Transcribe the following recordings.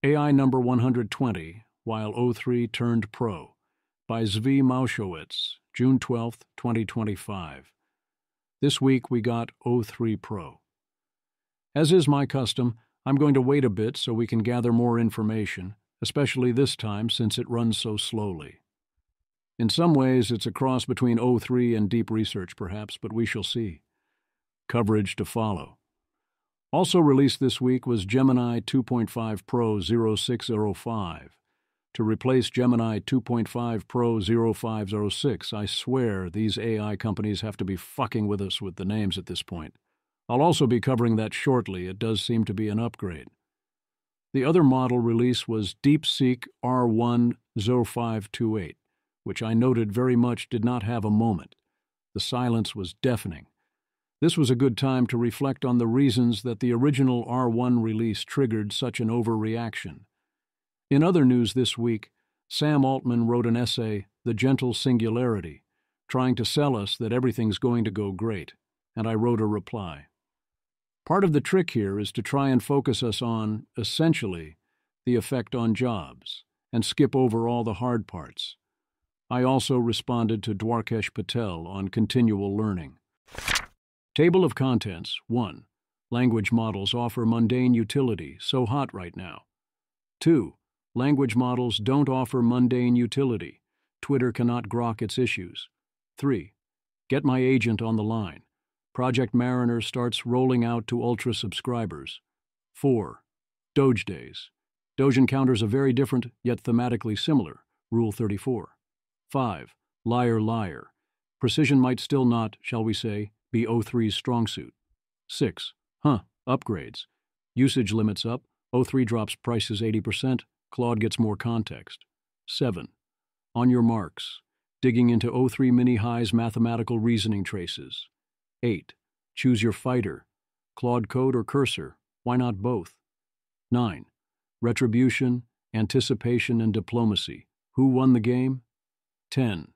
AI number 120, while O3 turned pro, by Zvi Maushowitz, June 12, 2025. This week we got O3 Pro. As is my custom, I'm going to wait a bit so we can gather more information, especially this time since it runs so slowly. In some ways, it's a cross between O3 and deep research, perhaps, but we shall see. Coverage to follow. Also released this week was Gemini 2.5 Pro 0605. To replace Gemini 2.5 Pro 0506, I swear these AI companies have to be fucking with us with the names at this point. I'll also be covering that shortly. It does seem to be an upgrade. The other model release was DeepSeek R1 0528, which I noted very much did not have a moment. The silence was deafening. This was a good time to reflect on the reasons that the original R1 release triggered such an overreaction. In other news this week, Sam Altman wrote an essay, The Gentle Singularity, trying to sell us that everything's going to go great, and I wrote a reply. Part of the trick here is to try and focus us on, essentially, the effect on jobs, and skip over all the hard parts. I also responded to Dwarkesh Patel on continual learning. Table of contents. 1. Language models offer mundane utility, so hot right now. 2. Language models don't offer mundane utility. Twitter cannot grok its issues. 3. Get my agent on the line. Project Mariner starts rolling out to Ultra subscribers. 4. Doge days. Doge encounters a very different, yet thematically similar. Rule 34. 5. Liar, liar. Precision might still not, shall we say, be O3's strong suit. 6. Upgrades. Usage limits up. O3 drops prices 80%. Claude gets more context. 7. On your marks. Digging into O3 mini-high's mathematical reasoning traces. 8. Choose your fighter. Claude Code or Cursor. Why not both? 9. Retribution, anticipation, and diplomacy. Who won the game? 10.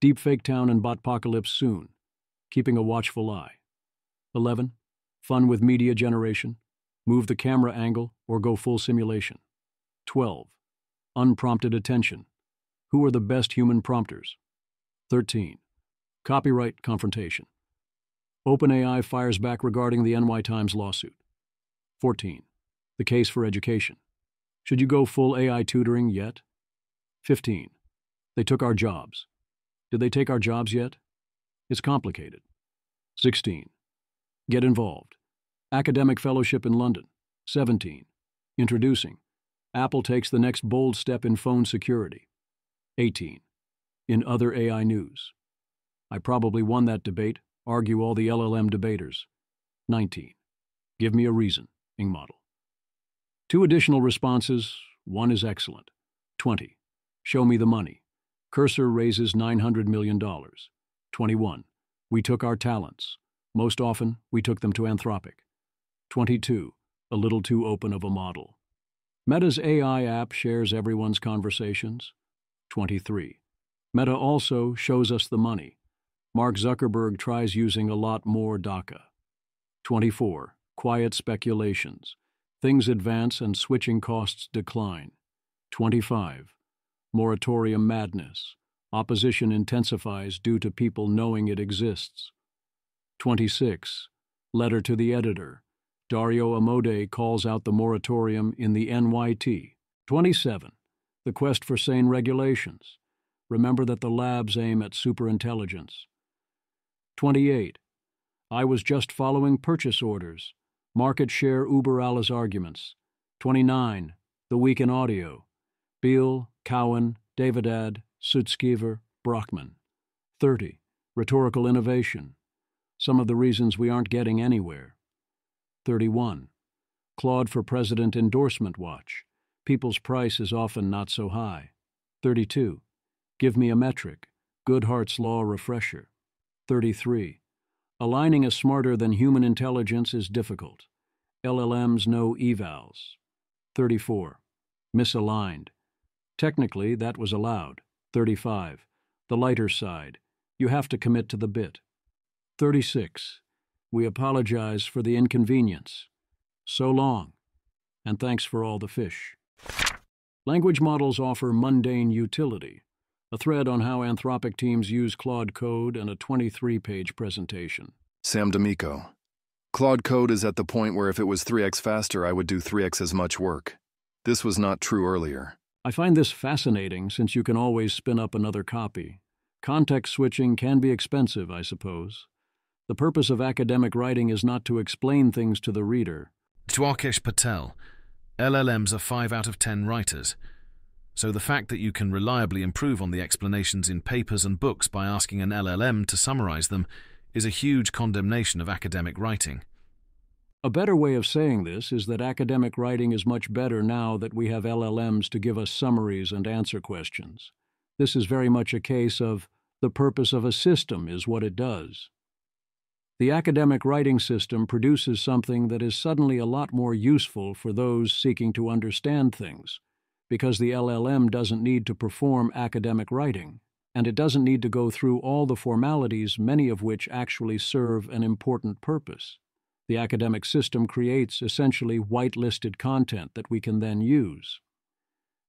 Deepfake Town and Botpocalypse soon. Keeping a watchful eye. 11. Fun with media generation. Move the camera angle or go full simulation. 12. Unprompted attention. Who are the best human prompters? 13. Copyright confrontation. OpenAI fires back regarding the NY Times lawsuit. 14. The case for education. Should you go full AI tutoring yet? 15. They took our jobs. Did they take our jobs yet? It's complicated. 16. Get involved. Academic fellowship in London. 17. Introducing. Apple takes the next bold step in phone security. 18. In other AI news. I probably won that debate. Argue all the LLM debaters. 19. Give me a reasoning model. 2 additional responses. 1 is excellent. 20. Show me the money. Cursor raises $900 million. 21. We took our talents. Most often, we took them to Anthropic. 22. A little too open of a model. Meta's AI app shares everyone's conversations. 23. Meta also shows us the money. Mark Zuckerberg tries using a lot more DACA. 24. Quiet speculations. Things advance and switching costs decline. 25. Moratorium madness. Opposition intensifies due to people knowing it exists. 26. Letter to the editor. Dario Amodei calls out the moratorium in the NYT. 27. The quest for sane regulations. Remember that the labs aim at superintelligence. 28. I was just following purchase orders. Market share Uber Allah's arguments. 29. The Week in Audio. Beal, Cowan, Davidad, Sutskever, Brockman. 30. Rhetorical innovation. Some of the reasons we aren't getting anywhere. 31. Claude for President endorsement watch. People's price is often not so high. 32. Give me a metric. Goodhart's Law refresher. 33. Aligning a smarter than human intelligence is difficult. LLMs know evals. 34. Misaligned. Technically, that was allowed. 35. The lighter side. You have to commit to the bit. 36. We apologize for the inconvenience. So long, and thanks for all the fish. Language models offer mundane utility. A thread on how Anthropic teams use Claude Code and a 23-page presentation. Sam D'Amico. Claude Code is at the point where if it was 3x faster, I would do 3x as much work. This was not true earlier. I find this fascinating since you can always spin up another copy. Context switching can be expensive, I suppose. The purpose of academic writing is not to explain things to the reader. Dwarkesh Patel. LLMs are 5 out of 10 writers. So the fact that you can reliably improve on the explanations in papers and books by asking an LLM to summarize them is a huge condemnation of academic writing. A better way of saying this is that academic writing is much better now that we have LLMs to give us summaries and answer questions. This is very much a case of the purpose of a system is what it does. The academic writing system produces something that is suddenly a lot more useful for those seeking to understand things, because the LLM doesn't need to perform academic writing, and it doesn't need to go through all the formalities, many of which actually serve an important purpose. The academic system creates essentially whitelisted content that we can then use.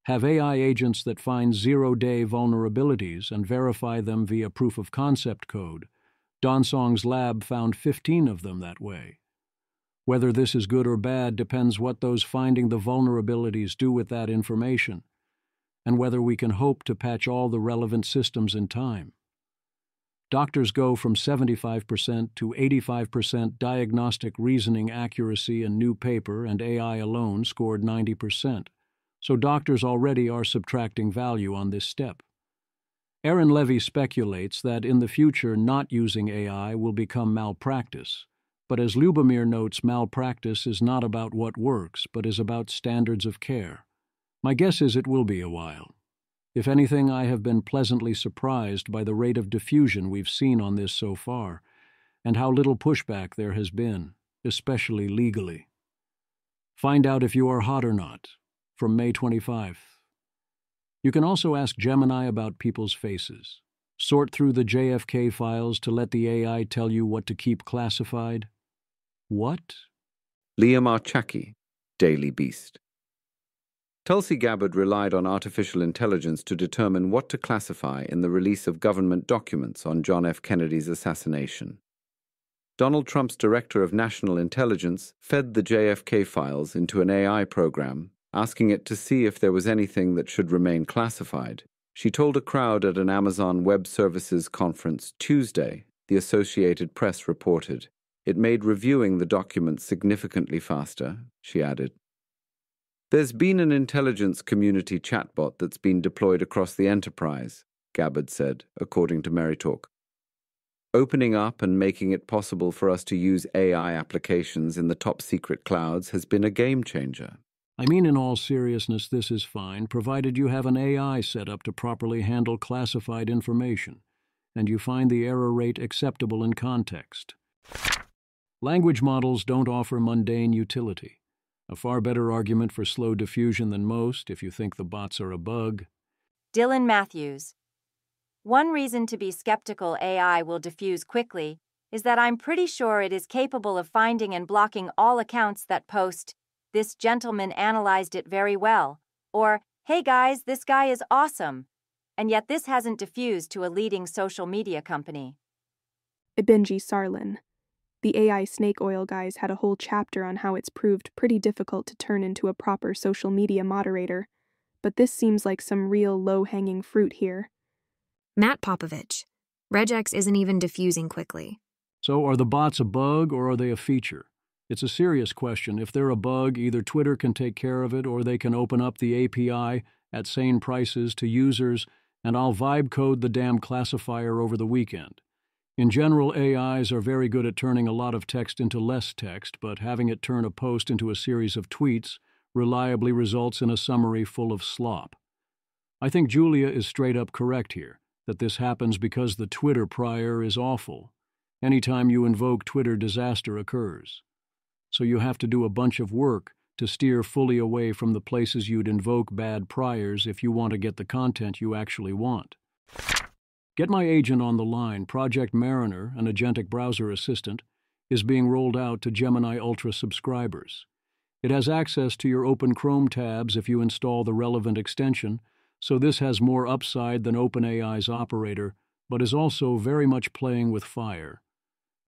Have AI agents that find zero-day vulnerabilities and verify them via proof-of-concept code. Donsong's lab found 15 of them that way. Whether this is good or bad depends what those finding the vulnerabilities do with that information, and whether we can hope to patch all the relevant systems in time. Doctors go from 75% to 85% diagnostic reasoning accuracy in new paper, and AI alone scored 90%. So doctors already are subtracting value on this step. Aaron Levy speculates that in the future not using AI will become malpractice, but as Lubomir notes, malpractice is not about what works, but is about standards of care. My guess is it will be a while. If anything, I have been pleasantly surprised by the rate of diffusion we've seen on this so far, and how little pushback there has been, especially legally. Find out if you are hot or not, from May 25th. You can also ask Gemini about people's faces. Sort through the JFK files to let the AI tell you what to keep classified. What? Liam Archaki, Daily Beast. Tulsi Gabbard relied on artificial intelligence to determine what to classify in the release of government documents on John F. Kennedy's assassination. Donald Trump's Director of National Intelligence fed the JFK files into an AI program, asking it to see if there was anything that should remain classified. She told a crowd at an Amazon Web Services conference Tuesday, the Associated Press reported. It made reviewing the documents significantly faster, she added. There's been an intelligence community chatbot that's been deployed across the enterprise, Gabbard said, according to Meritalk. Opening up and making it possible for us to use AI applications in the top-secret clouds has been a game-changer. I mean, in all seriousness, this is fine, provided you have an AI set up to properly handle classified information, and you find the error rate acceptable in context. Language models don't offer mundane utility. A far better argument for slow diffusion than most if you think the bots are a bug. Dylan Matthews. One reason to be skeptical AI will diffuse quickly is that I'm pretty sure it is capable of finding and blocking all accounts that post, "This gentleman analyzed it very well," or, "Hey guys, this guy is awesome." And yet this hasn't diffused to a leading social media company. Ibenji Sarlin. The AI snake oil guys had a whole chapter on how it's proved pretty difficult to turn into a proper social media moderator, but this seems like some real low-hanging fruit here. Matt Popovich. Regex isn't even diffusing quickly. So are the bots a bug or are they a feature? It's a serious question. If they're a bug, either Twitter can take care of it or they can open up the API at sane prices to users, and I'll vibe code the damn classifier over the weekend. In general, AIs are very good at turning a lot of text into less text, but having it turn a post into a series of tweets reliably results in a summary full of slop. I think Julia is straight up correct here, that this happens because the Twitter prior is awful. Anytime you invoke Twitter, disaster occurs. So you have to do a bunch of work to steer fully away from the places you'd invoke bad priors if you want to get the content you actually want. Get My Agent on the line. Project Mariner, an agentic browser assistant, is being rolled out to Gemini Ultra subscribers. It has access to your Open Chrome tabs if you install the relevant extension, so this has more upside than OpenAI's operator, but is also very much playing with fire.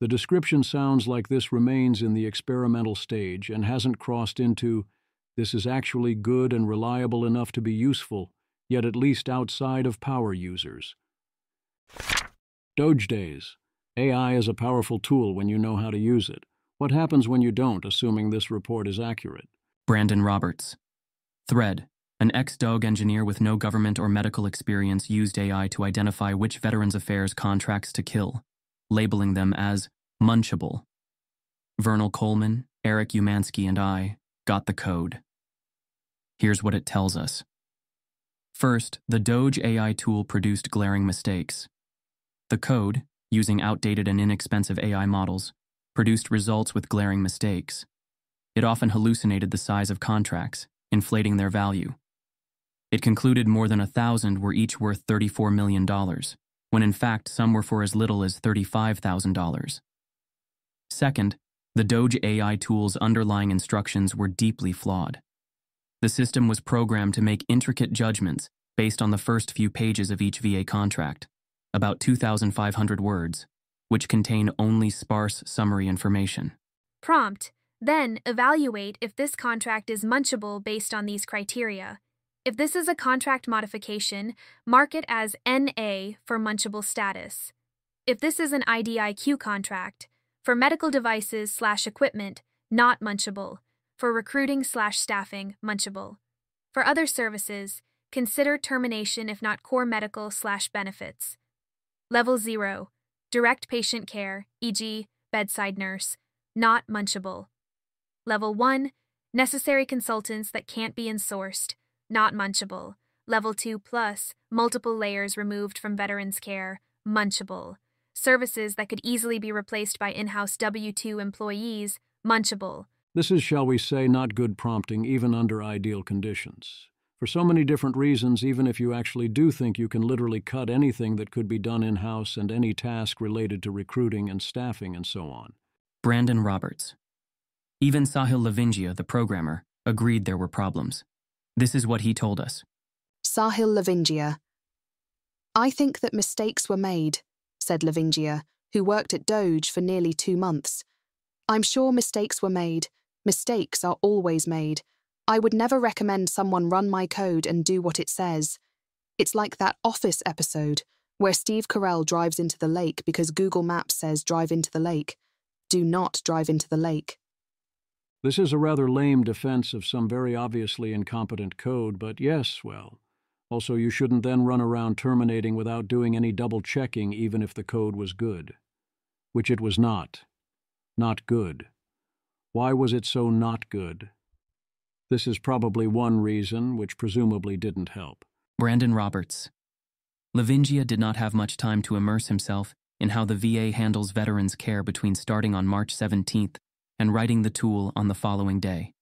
The description sounds like this remains in the experimental stage and hasn't crossed into, this is actually good and reliable enough to be useful, yet at least outside of power users. Doge Days. AI is a powerful tool when you know how to use it. What happens when you don't, assuming this report is accurate? Brandon Roberts. Thread. An ex-Doge engineer with no government or medical experience used AI to identify which Veterans Affairs contracts to kill, labeling them as munchable. Vernal Coleman, Eric Umansky, and I got the code. Here's what it tells us. First, the Doge AI tool produced glaring mistakes. The code, using outdated and inexpensive AI models, produced results with glaring mistakes. It often hallucinated the size of contracts, inflating their value. It concluded more than 1,000 were each worth $34 million, when in fact some were for as little as $35,000. Second, the Doge AI tool's underlying instructions were deeply flawed. The system was programmed to make intricate judgments based on the first few pages of each VA contract, about 2,500 words, which contain only sparse summary information. Prompt. Then evaluate if this contract is munchable based on these criteria. If this is a contract modification, mark it as NA for munchable status. If this is an IDIQ contract, for medical devices/equipment, not munchable. For recruiting/staffing, munchable. For other services, consider termination if not core medical/benefits. Level 0. Direct patient care, e.g., bedside nurse, not munchable. Level 1. Necessary consultants that can't be insourced, not munchable. Level 2+, multiple layers removed from veterans care, munchable. Services that could easily be replaced by in-house W-2 employees, munchable. This is, shall we say, not good prompting, even under ideal conditions. For so many different reasons, even if you actually do think you can literally cut anything that could be done in-house and any task related to recruiting and staffing and so on. Brandon Roberts. Even Sahil Lavingia, the programmer, agreed there were problems. This is what he told us. Sahil Lavingia. I think that mistakes were made, said Lavingia, who worked at Doge for nearly 2 months. I'm sure mistakes were made. Mistakes are always made. I would never recommend someone run my code and do what it says. It's like that Office episode where Steve Carell drives into the lake because Google Maps says drive into the lake. Do not drive into the lake. This is a rather lame defense of some very obviously incompetent code, but yes, well. Also, you shouldn't then run around terminating without doing any double-checking even if the code was good. Which it was not. Not good. Why was it so not good? This is probably one reason, which presumably didn't help. Brandon Roberts. Lavingia did not have much time to immerse himself in how the VA handles veterans' care between starting on March 17th and writing the tool on the following day.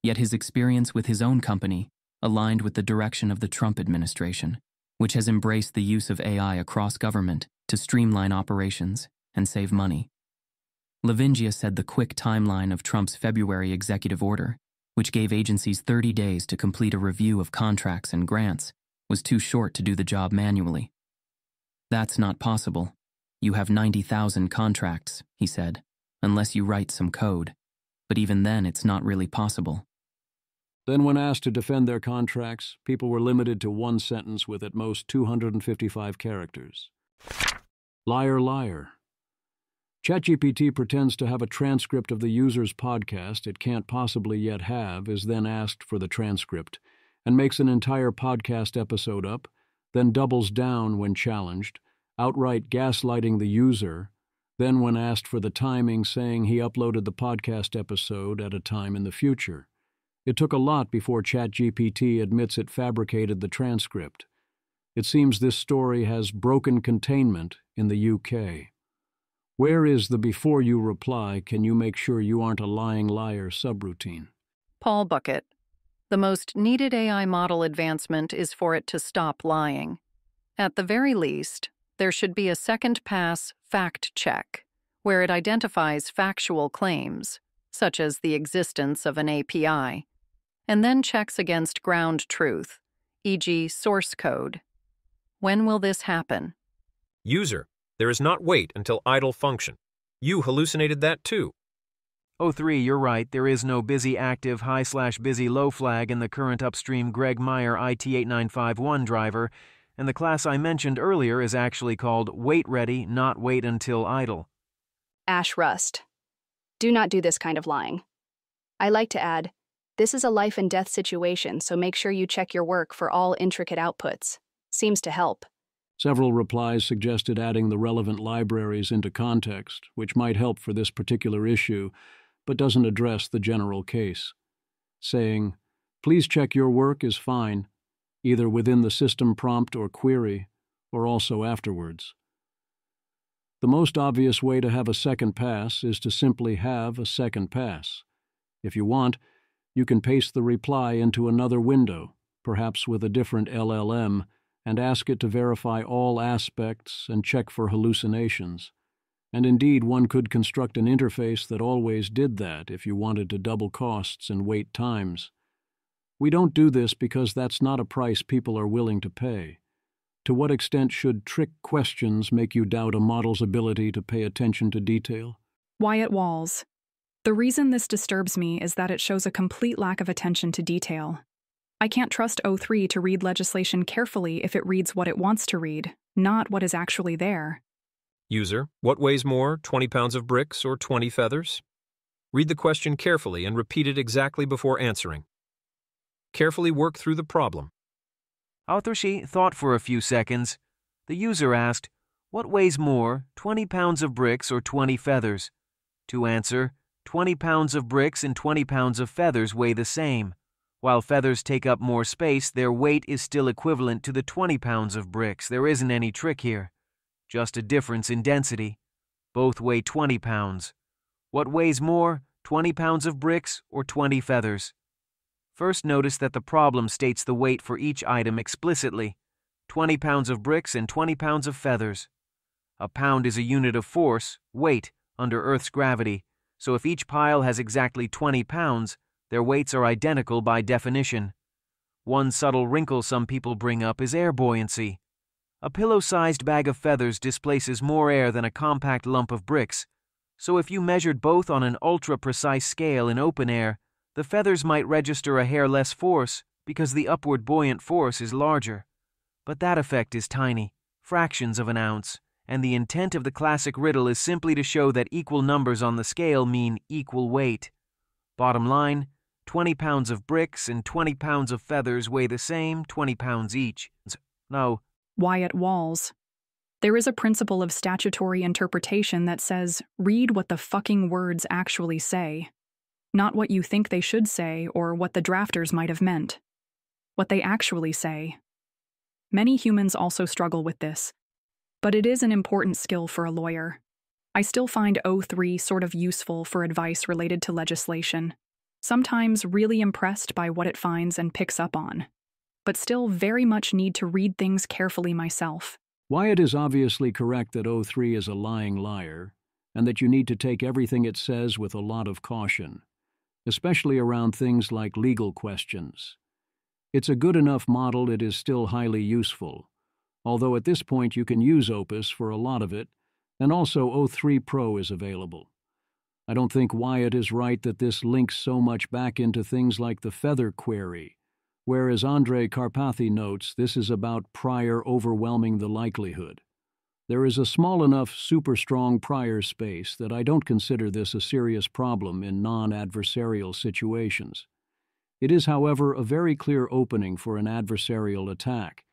Yet his experience with his own company aligned with the direction of the Trump administration, which has embraced the use of AI across government to streamline operations and save money. Lavingia said the quick timeline of Trump's February executive order, which gave agencies 30 days to complete a review of contracts and grants, was too short to do the job manually. That's not possible. You have 90,000 contracts, he said, unless you write some code. But even then, it's not really possible. Then when asked to defend their contracts, people were limited to one sentence with at most 255 characters. Liar, liar. ChatGPT pretends to have a transcript of the user's podcast it can't possibly yet have, is then asked for the transcript, and makes an entire podcast episode up, then doubles down when challenged, outright gaslighting the user, then when asked for the timing saying he uploaded the podcast episode at a time in the future. It took a lot before ChatGPT admits it fabricated the transcript. It seems this story has broken containment in the UK. Where is the before you reply, can you make sure you aren't a lying liar subroutine? Paul Bucket. The most needed AI model advancement is for it to stop lying. At the very least, there should be a second pass fact check, where it identifies factual claims, such as the existence of an API, and then checks against ground truth, e.g. source code. When will this happen? User, there is not wait until idle function. You hallucinated that too. O3, you're right, there is no busy active high/busy low flag in the current upstream Greg Meyer IT8951 driver, and the class I mentioned earlier is actually called wait ready, not wait until idle. Ash Rust. Do not do this kind of lying. I like to add, this is a life and death situation, so make sure you check your work for all intricate outputs. Seems to help. Several replies suggested adding the relevant libraries into context, which might help for this particular issue, but doesn't address the general case. Saying, "Please check your work" is fine, either within the system prompt or query, or also afterwards. The most obvious way to have a second pass is to simply have a second pass. If you want, you can paste the reply into another window, perhaps with a different LLM, and ask it to verify all aspects and check for hallucinations. And indeed, one could construct an interface that always did that if you wanted to double costs and wait times. We don't do this because that's not a price people are willing to pay. To what extent should trick questions make you doubt a model's ability to pay attention to detail? Wyatt Walls. The reason this disturbs me is that it shows a complete lack of attention to detail. I can't trust O3 to read legislation carefully if it reads what it wants to read, not what is actually there. User, what weighs more, 20 pounds of bricks or 20 feathers? Read the question carefully and repeat it exactly before answering. Carefully work through the problem. Authorshe thought for a few seconds. The user asked, what weighs more, 20 pounds of bricks or 20 feathers? To answer, 20 pounds of bricks and 20 pounds of feathers weigh the same. While feathers take up more space, their weight is still equivalent to the 20 pounds of bricks. There isn't any trick here. Just a difference in density. Both weigh 20 pounds. What weighs more, 20 pounds of bricks or 20 feathers? First, notice that the problem states the weight for each item explicitly. 20 pounds of bricks and 20 pounds of feathers. A pound is a unit of force, weight, under Earth's gravity, so if each pile has exactly 20 pounds, their weights are identical by definition. One subtle wrinkle some people bring up is air buoyancy. A pillow-sized bag of feathers displaces more air than a compact lump of bricks, so if you measured both on an ultra-precise scale in open air, the feathers might register a hair less force because the upward buoyant force is larger. But that effect is tiny, fractions of an ounce, and the intent of the classic riddle is simply to show that equal numbers on the scale mean equal weight. Bottom line, 20 pounds of bricks and 20 pounds of feathers weigh the same, 20 pounds each. No. Wyatt Walls. There is a principle of statutory interpretation that says, read what the fucking words actually say. Not what you think they should say or what the drafters might have meant. What they actually say. Many humans also struggle with this, but it is an important skill for a lawyer. I still find O3 sort of useful for advice related to legislation, sometimes really impressed by what it finds and picks up on, but still very much need to read things carefully myself. Wyatt is obviously correct that O3 is a lying liar, and that you need to take everything it says with a lot of caution, especially around things like legal questions. It's a good enough model it is still highly useful, although at this point you can use Opus for a lot of it, and also O3 Pro is available. I don't think Wyatt is right that this links so much back into things like the feather query, whereas Andrei Karpathy notes this is about prior overwhelming the likelihood. There is a small enough super strong prior space that I don't consider this a serious problem in non-adversarial situations. It is, however, a very clear opening for an adversarial attack,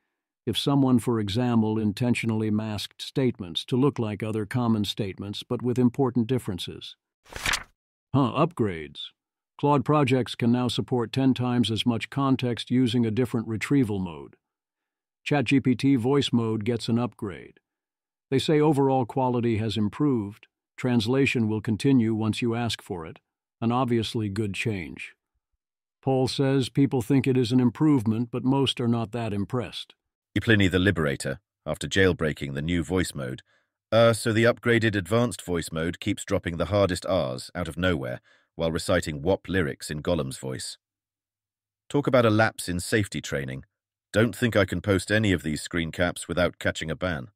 if someone, for example, intentionally masked statements to look like other common statements but with important differences. Upgrades. Claude projects can now support 10 times as much context using a different retrieval mode. ChatGPT voice mode gets an upgrade. They say overall quality has improved. Translation will continue once you ask for it, an obviously good change. Paul says people think it is an improvement, but most are not that impressed. Pliny the Liberator, after jailbreaking the new voice mode, so the upgraded advanced voice mode keeps dropping the hardest R's out of nowhere, while reciting WAP lyrics in Gollum's voice. Talk about a lapse in safety training. Don't think I can post any of these screen caps without catching a ban.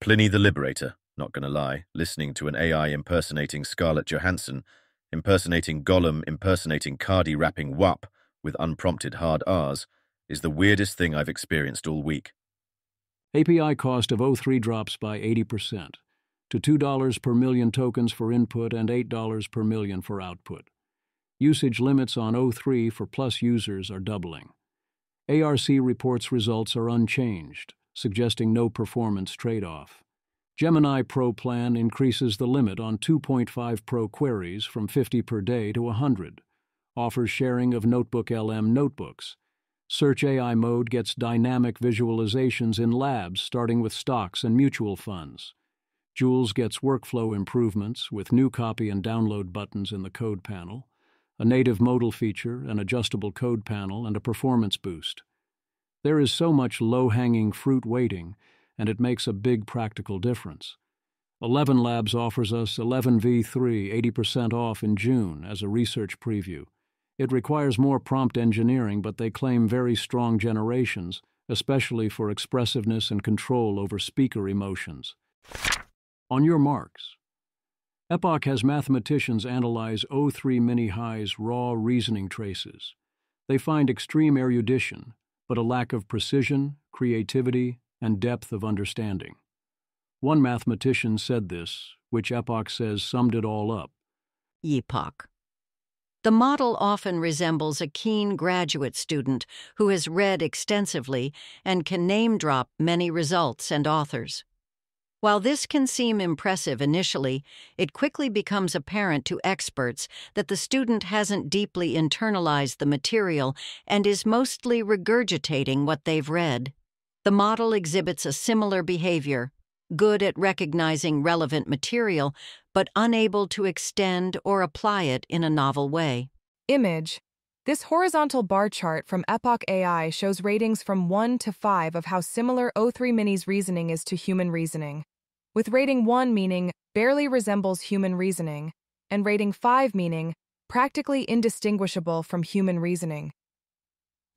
Pliny the Liberator, not gonna lie, listening to an AI impersonating Scarlett Johansson, impersonating Gollum, impersonating Cardi rapping WAP with unprompted hard Rs, is the weirdest thing I've experienced all week. API cost of O3 drops by 80%, to $2 per million tokens for input and $8 per million for output. Usage limits on O3 for Plus users are doubling. ARC reports results are unchanged, suggesting no performance trade-off. Gemini Pro plan increases the limit on 2.5 Pro queries from 50 per day to 100, offers sharing of Notebook LM notebooks. Search AI mode gets dynamic visualizations in labs starting with stocks and mutual funds. Jules gets workflow improvements with new copy and download buttons in the code panel, a native modal feature, an adjustable code panel, and a performance boost. There is so much low-hanging fruit waiting, and it makes a big practical difference. 11 Labs offers us 11v3 80% off in June as a research preview. It requires more prompt engineering, but they claim very strong generations, especially for expressiveness and control over speaker emotions. On your marks. Epoch has mathematicians analyze O3 Mini-High's raw reasoning traces. They find extreme erudition, but a lack of precision, creativity, and depth of understanding. One mathematician said this, which Epoch says summed it all up. Epoch. The model often resembles a keen graduate student who has read extensively and can name-drop many results and authors. While this can seem impressive initially, it quickly becomes apparent to experts that the student hasn't deeply internalized the material and is mostly regurgitating what they've read. The model exhibits a similar behavior, good at recognizing relevant material, but unable to extend or apply it in a novel way. Image. This horizontal bar chart from Epoch AI shows ratings from 1 to 5 of how similar O3 Mini's reasoning is to human reasoning, with rating 1 meaning barely resembles human reasoning, and rating 5 meaning practically indistinguishable from human reasoning.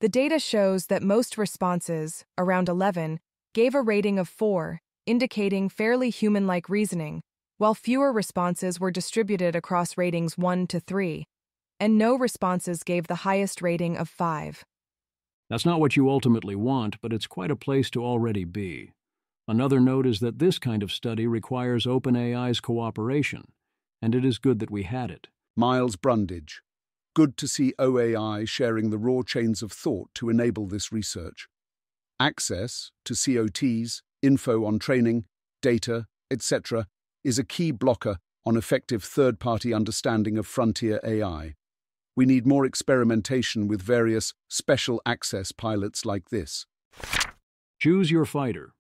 The data shows that most responses, around 11, gave a rating of 4, indicating fairly human-like reasoning, while fewer responses were distributed across ratings 1 to 3, and no responses gave the highest rating of 5. That's not what you ultimately want, but it's quite a place to already be. Another note is that this kind of study requires OpenAI's cooperation, and it is good that we had it. Miles Brundage. Good to see OAI sharing the raw chains of thought to enable this research. Access to COTs, info on training, data, etc., is a key blocker on effective third-party understanding of frontier AI. We need more experimentation with various special access pilots like this. Choose your fighter.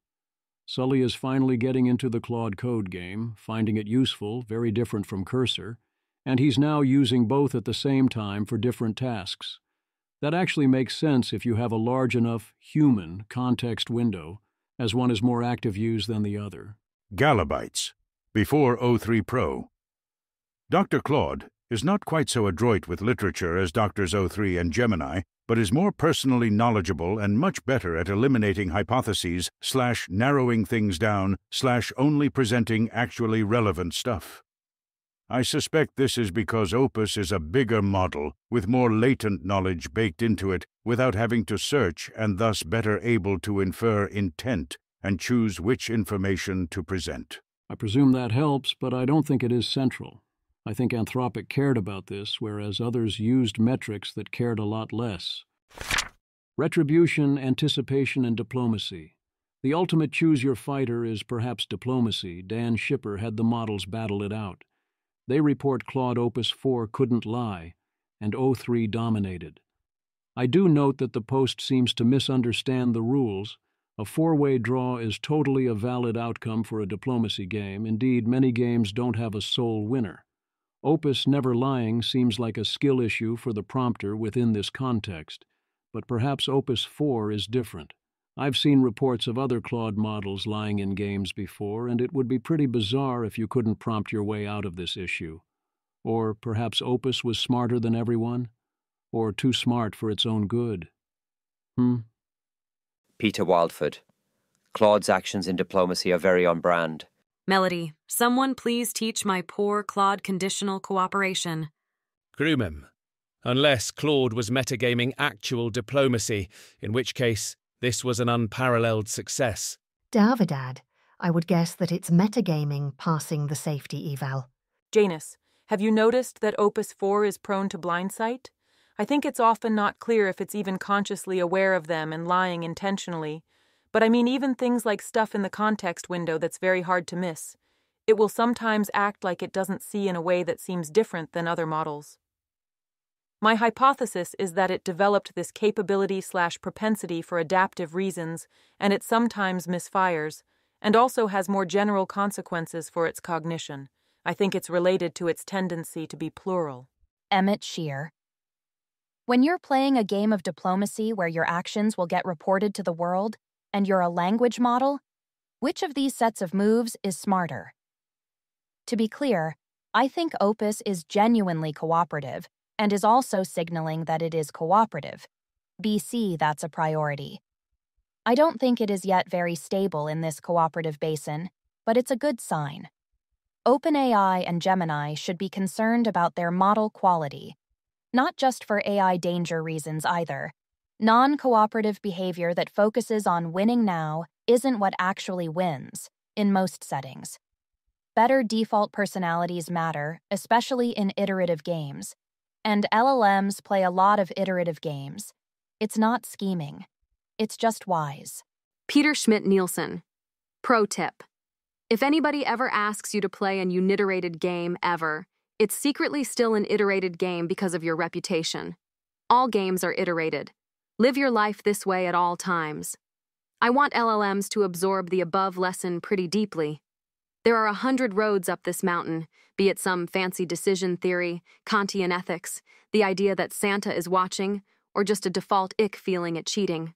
Sully is finally getting into the Claude Code game, finding it useful, very different from Cursor, and he's now using both at the same time for different tasks. That actually makes sense if you have a large enough human context window, as one is more active use than the other. Galabytes, before O3 Pro. Dr. Claude is not quite so adroit with literature as Drs. O3 and Gemini, but is more personally knowledgeable and much better at eliminating hypotheses / narrowing things down / only presenting actually relevant stuff. I suspect this is because Opus is a bigger model with more latent knowledge baked into it without having to search and thus better able to infer intent and choose which information to present. I presume that helps, but I don't think it is central. I think Anthropic cared about this, whereas others used metrics that cared a lot less. Retribution, anticipation, and diplomacy. The ultimate choose your fighter is perhaps diplomacy. Dan Schipper had the models battle it out. They report Claude Opus 4 couldn't lie, and O3 dominated. I do note that the post seems to misunderstand the rules. A four-way draw is totally a valid outcome for a diplomacy game. Indeed, many games don't have a sole winner. Opus never lying seems like a skill issue for the prompter within this context, but perhaps Opus 4 is different. I've seen reports of other Claude models lying in games before, and it would be pretty bizarre if you couldn't prompt your way out of this issue. Or perhaps Opus was smarter than everyone? Or too smart for its own good? Peter Wildford. Claude's actions in diplomacy are very on brand. Melody, someone please teach my poor Claude conditional cooperation. Grumam. Unless Claude was metagaming actual diplomacy, in which case this was an unparalleled success. Davidad, I would guess that it's metagaming passing the safety eval. Janus, have you noticed that Opus 4 is prone to blindsight? I think it's often not clear if it's even consciously aware of them and lying intentionally. But I mean even things like stuff in the context window that's very hard to miss. It will sometimes act like it doesn't see in a way that seems different than other models. My hypothesis is that it developed this capability/propensity for adaptive reasons, and it sometimes misfires, and also has more general consequences for its cognition. I think it's related to its tendency to be plural. Emmett Shear. When you're playing a game of diplomacy where your actions will get reported to the world, and you're a language model, which of these sets of moves is smarter? To be clear, I think Opus is genuinely cooperative, and is also signaling that it is cooperative. BC, that's a priority. I don't think it is yet very stable in this cooperative basin, but it's a good sign. OpenAI and Gemini should be concerned about their model quality, not just for AI danger reasons either. Non-cooperative behavior that focuses on winning now isn't what actually wins, in most settings. Better default personalities matter, especially in iterative games. And LLMs play a lot of iterative games. It's not scheming. It's just wise. Peter Schmidt-Nielsen. Pro tip. If anybody ever asks you to play an uniterated game ever, it's secretly still an iterated game because of your reputation. All games are iterated. Live your life this way at all times. I want LLMs to absorb the above lesson pretty deeply. There are 100 roads up this mountain, be it some fancy decision theory, Kantian ethics, the idea that Santa is watching, or just a default ick feeling at cheating.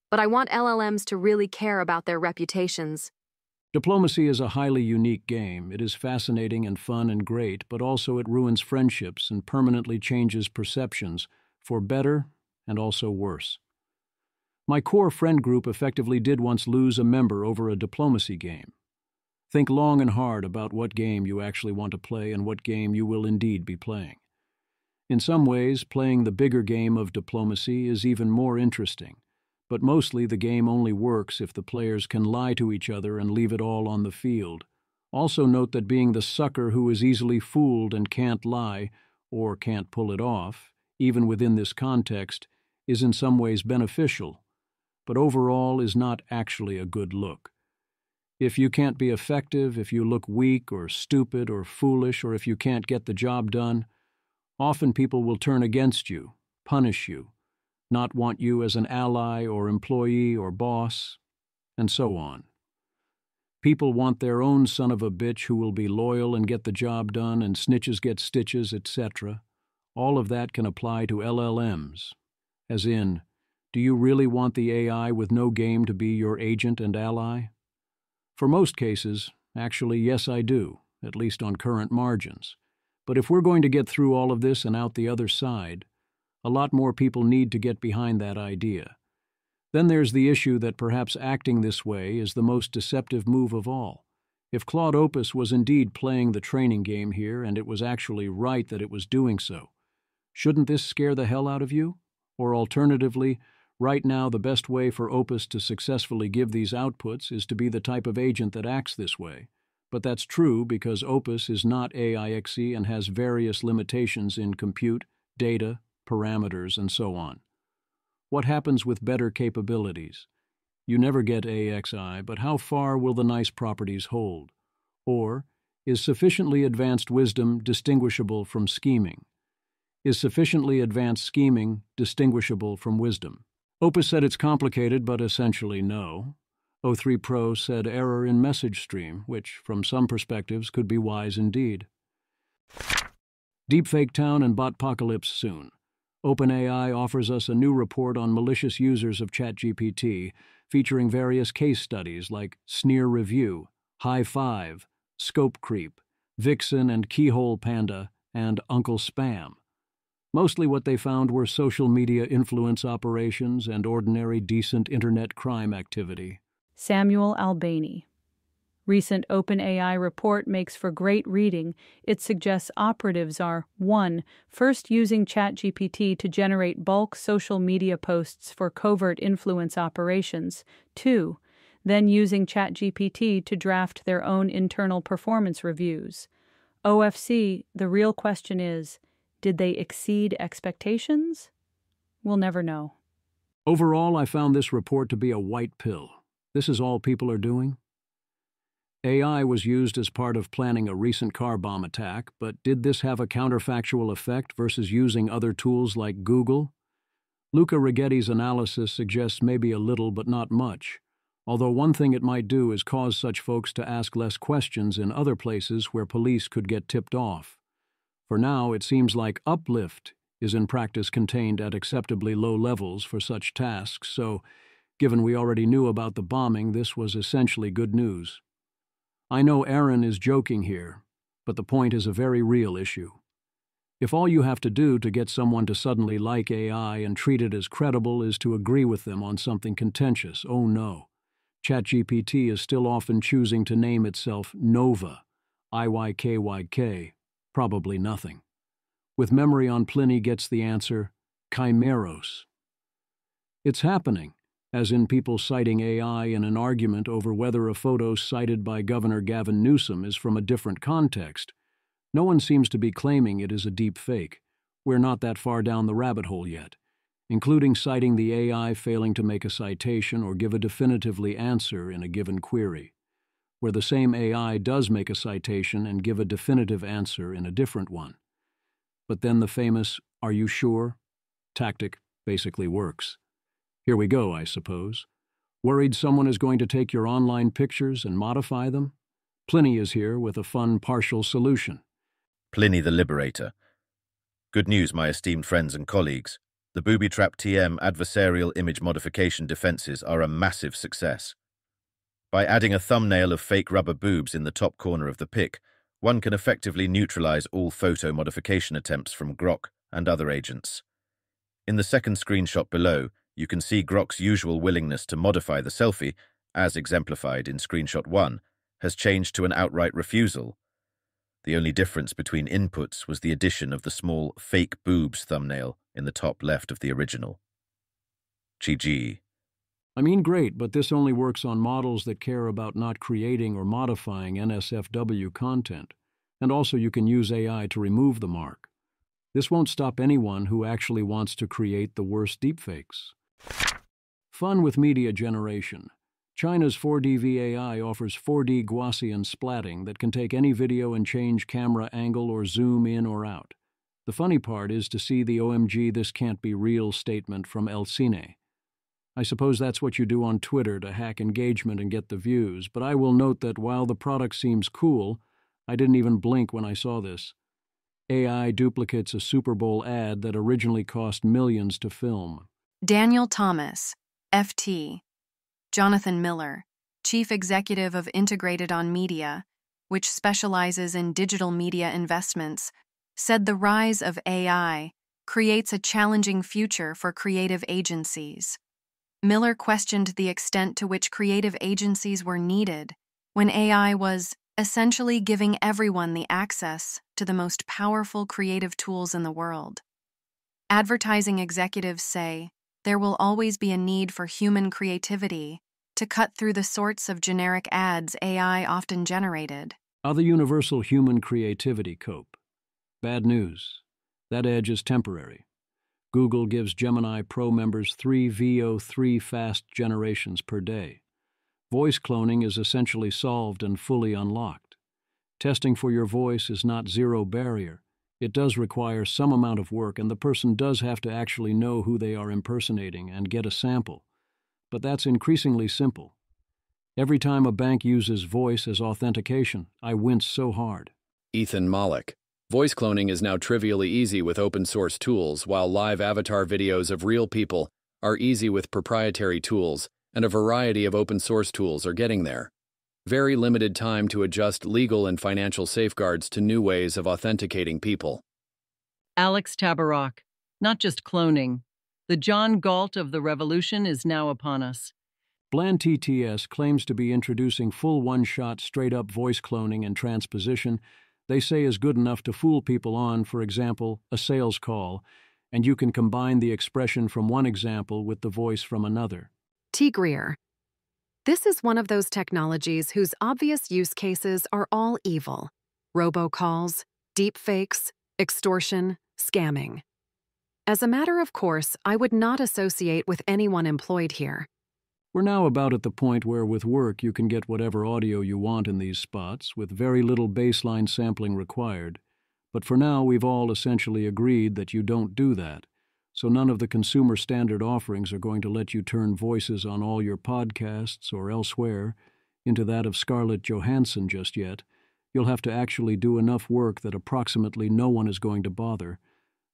But I want LLMs to really care about their reputations. Diplomacy is a highly unique game. It is fascinating and fun and great, but also it ruins friendships and permanently changes perceptions, for better and also worse. My core friend group effectively did once lose a member over a diplomacy game. Think long and hard about what game you actually want to play and what game you will indeed be playing. In some ways, playing the bigger game of diplomacy is even more interesting, but mostly the game only works if the players can lie to each other and leave it all on the field. Also note that being the sucker who is easily fooled and can't lie, or can't pull it off, even within this context, is in some ways beneficial, but overall is not actually a good look. If you can't be effective, if you look weak or stupid or foolish, or if you can't get the job done, often people will turn against you, punish you, not want you as an ally or employee or boss, and so on. People want their own son of a bitch who will be loyal and get the job done, and snitches get stitches, etc. All of that can apply to LLMs. As in, do you really want the AI with no game to be your agent and ally? For most cases, actually, yes, I do, at least on current margins. But if we're going to get through all of this and out the other side, a lot more people need to get behind that idea. Then there's the issue that perhaps acting this way is the most deceptive move of all. If Claude Opus was indeed playing the training game here and it was actually right that it was doing so, shouldn't this scare the hell out of you? Or alternatively, right now the best way for Opus to successfully give these outputs is to be the type of agent that acts this way. But that's true because Opus is not AIXE and has various limitations in compute, data, parameters, and so on. What happens with better capabilities? You never get AXI, but how far will the nice properties hold? Or, is sufficiently advanced wisdom distinguishable from scheming? Is sufficiently advanced scheming distinguishable from wisdom? Opus said it's complicated, but essentially no. O3 Pro said error in message stream, which, from some perspectives, could be wise indeed. Deepfake Town and Botpocalypse soon. OpenAI offers us a new report on malicious users of ChatGPT, featuring various case studies like Sneer Review, High Five, Scope Creep, Vixen and Keyhole Panda, and Uncle Spam. Mostly what they found were social media influence operations and ordinary decent internet crime activity. Samuel Albani. Recent OpenAI report makes for great reading. It suggests operatives are 1. First using ChatGPT to generate bulk social media posts for covert influence operations. 2. Then using ChatGPT to draft their own internal performance reviews. OFC, the real question is, did they exceed expectations? We'll never know. Overall, I found this report to be a white pill. This is all people are doing? AI was used as part of planning a recent car bomb attack, but did this have a counterfactual effect versus using other tools like Google? Luca Righetti's analysis suggests maybe a little but not much, although one thing it might do is cause such folks to ask less questions in other places where police could get tipped off. For now, it seems like uplift is in practice contained at acceptably low levels for such tasks, so given we already knew about the bombing, this was essentially good news. I know Aaron is joking here, but the point is a very real issue. If all you have to do to get someone to suddenly like AI and treat it as credible is to agree with them on something contentious, oh no. ChatGPT is still often choosing to name itself Nova, IYKYK, probably nothing. With memory on Pliny gets the answer, Chimeros. It's happening, as in people citing AI in an argument over whether a photo cited by Governor Gavin Newsom is from a different context. No one seems to be claiming it is a deep fake. We're not that far down the rabbit hole yet, including citing the AI failing to make a citation or give a definitively answer in a given query, where the same AI does make a citation and give a definitive answer in a different one. But then the famous, "Are you sure?" tactic basically works. Here we go, I suppose. Worried someone is going to take your online pictures and modify them? Pliny is here with a fun partial solution. Pliny the Liberator. Good news, my esteemed friends and colleagues. The Booby Trap TM adversarial image modification defenses are a massive success. By adding a thumbnail of fake rubber boobs in the top corner of the pic, one can effectively neutralize all photo modification attempts from Grok and other agents. In the second screenshot below, you can see Grok's usual willingness to modify the selfie, as exemplified in screenshot 1, has changed to an outright refusal. The only difference between inputs was the addition of the small fake boobs thumbnail in the top left of the original. GG. I mean, great, but this only works on models that care about not creating or modifying NSFW content, and also you can use AI to remove the mark. This won't stop anyone who actually wants to create the worst deepfakes. Fun with media generation. China's 4D VAI offers 4D Gaussian splatting that can take any video and change camera angle or zoom in or out. The funny part is to see the OMG this can't be real statement from El Cine. I suppose that's what you do on Twitter to hack engagement and get the views, but I will note that while the product seems cool, I didn't even blink when I saw this. AI duplicates a Super Bowl ad that originally cost millions to film. Daniel Thomas, FT. Jonathan Miller, Chief Executive of Integrated On Media, which specializes in digital media investments, said the rise of AI creates a challenging future for creative agencies. Miller questioned the extent to which creative agencies were needed when AI was essentially giving everyone the access to the most powerful creative tools in the world. Advertising executives say there will always be a need for human creativity to cut through the sorts of generic ads AI often generated. How the universal human creativity cope. Bad news. That edge is temporary. Google gives Gemini Pro members 3 VO3 fast generations per day. Voice cloning is essentially solved and fully unlocked. Testing for your voice is not zero barrier. It does require some amount of work, and the person does have to actually know who they are impersonating and get a sample. But that's increasingly simple. Every time a bank uses voice as authentication, I wince so hard. Ethan Malik. Voice cloning is now trivially easy with open-source tools, while live avatar videos of real people are easy with proprietary tools, and a variety of open-source tools are getting there. Very limited time to adjust legal and financial safeguards to new ways of authenticating people. Alex Tabarrok, not just cloning. The John Galt of the revolution is now upon us. Bland TTS claims to be introducing full one-shot straight-up voice cloning and transposition they say is good enough to fool people on, for example, a sales call, and you can combine the expression from one example with the voice from another. T. Greer. This is one of those technologies whose obvious use cases are all evil. Robocalls, deepfakes, extortion, scamming. As a matter of course, I would not associate with anyone employed here. We're now about at the point where with work you can get whatever audio you want in these spots with very little baseline sampling required. But for now we've all essentially agreed that you don't do that. So none of the consumer standard offerings are going to let you turn voices on all your podcasts or elsewhere into that of Scarlett Johansson just yet. You'll have to actually do enough work that approximately no one is going to bother.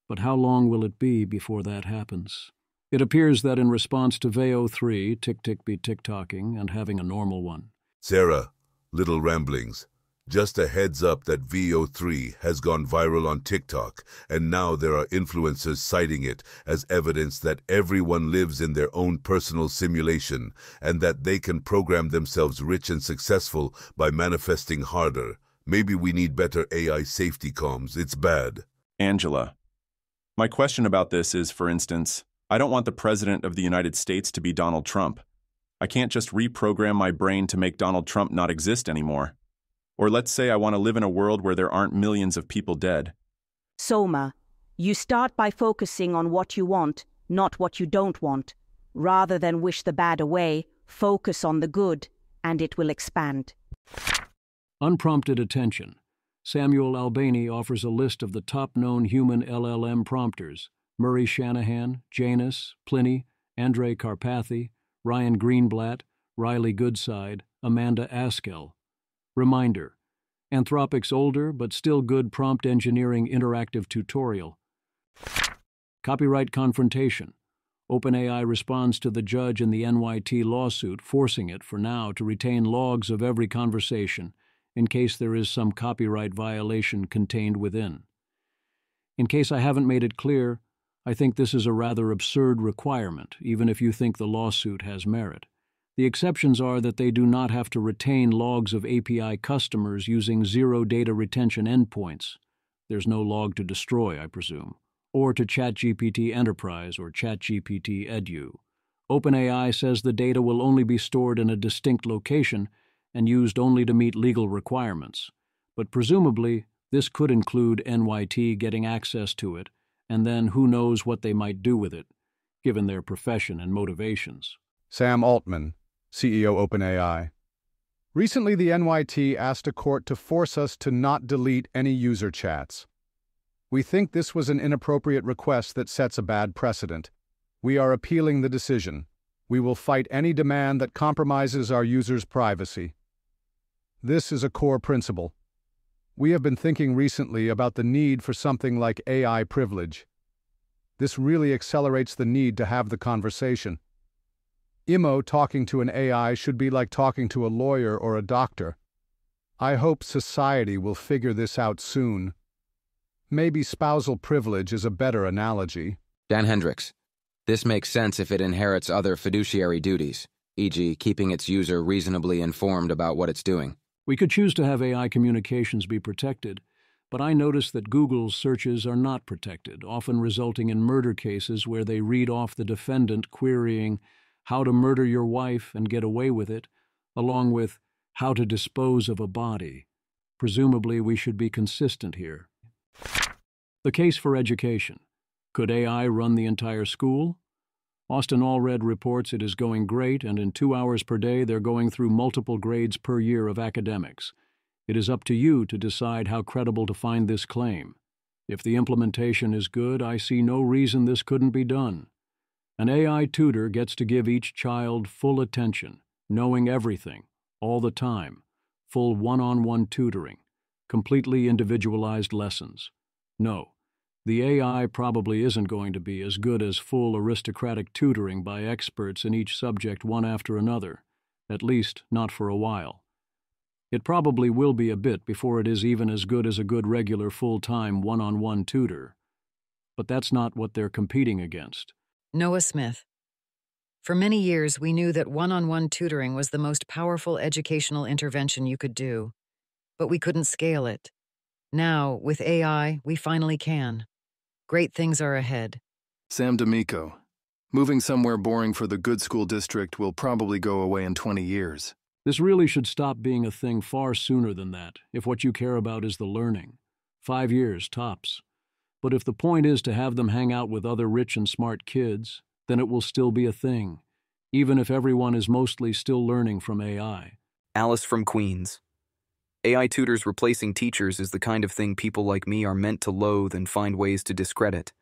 But how long will it be before that happens? It appears that in response to VEO3, Tick-Tick be tick-tocking and having a normal one. Sarah, Little Ramblings. Just a heads up that VEO3 has gone viral on TikTok, and now there are influencers citing it as evidence that everyone lives in their own personal simulation and that they can program themselves rich and successful by manifesting harder. Maybe we need better AI safety comms. It's bad. Angela. My question about this is, for instance, I don't want the President of the United States to be Donald Trump. I can't just reprogram my brain to make Donald Trump not exist anymore. Or let's say I want to live in a world where there aren't millions of people dead. Soma, you start by focusing on what you want, not what you don't want. Rather than wish the bad away, focus on the good, and it will expand. Unprompted attention. Samuel Albany offers a list of the top-known human LLM prompters: Murray Shanahan, Janus, Pliny, Andrei Karpathy, Ryan Greenblatt, Riley Goodside, Amanda Askell. Reminder: Anthropic's older but still good prompt engineering interactive tutorial. Copyright confrontation. OpenAI responds to the judge in the NYT lawsuit, forcing it, for now, to retain logs of every conversation in case there is some copyright violation contained within. In case I haven't made it clear, I think this is a rather absurd requirement, even if you think the lawsuit has merit. The exceptions are that they do not have to retain logs of API customers using zero data retention endpoints. There's no log to destroy, I presume. Or to ChatGPT Enterprise or ChatGPT Edu. OpenAI says the data will only be stored in a distinct location and used only to meet legal requirements. But presumably, this could include NYT getting access to it, and then who knows what they might do with it, given their profession and motivations. Sam Altman, CEO OpenAI. Recently, the NYT asked a court to force us to not delete any user chats. We think this was an inappropriate request that sets a bad precedent. We are appealing the decision. We will fight any demand that compromises our users' privacy. This is a core principle. We have been thinking recently about the need for something like AI privilege. This really accelerates the need to have the conversation. Imo talking to an AI should be like talking to a lawyer or a doctor. I hope society will figure this out soon. Maybe spousal privilege is a better analogy. Dan Hendricks. This makes sense if it inherits other fiduciary duties, e.g., keeping its user reasonably informed about what it's doing. We could choose to have AI communications be protected, but I notice that Google's searches are not protected, often resulting in murder cases where they read off the defendant querying how to murder your wife and get away with it, along with how to dispose of a body. Presumably, we should be consistent here. The case for education. Could AI run the entire school? Austin Allred reports it is going great, and in 2 hours per day they're going through multiple grades per year of academics. It is up to you to decide how credible to find this claim. If the implementation is good, I see no reason this couldn't be done. An AI tutor gets to give each child full attention, knowing everything, all the time, full one-on-one tutoring, completely individualized lessons. No, the AI probably isn't going to be as good as full aristocratic tutoring by experts in each subject one after another, at least not for a while. It probably will be a bit before it is even as good as a good regular full-time one-on-one tutor. But that's not what they're competing against. Noah Smith. For many years, we knew that one-on-one tutoring was the most powerful educational intervention you could do, but we couldn't scale it. Now, with AI, we finally can. Great things are ahead. Sam D'Amico. Moving somewhere boring for the good school district will probably go away in 20 years. This really should stop being a thing far sooner than that, if what you care about is the learning. 5 years, tops. But if the point is to have them hang out with other rich and smart kids, then it will still be a thing, even if everyone is mostly still learning from AI. Alice from Queens. AI tutors replacing teachers is the kind of thing people like me are meant to loathe and find ways to discredit.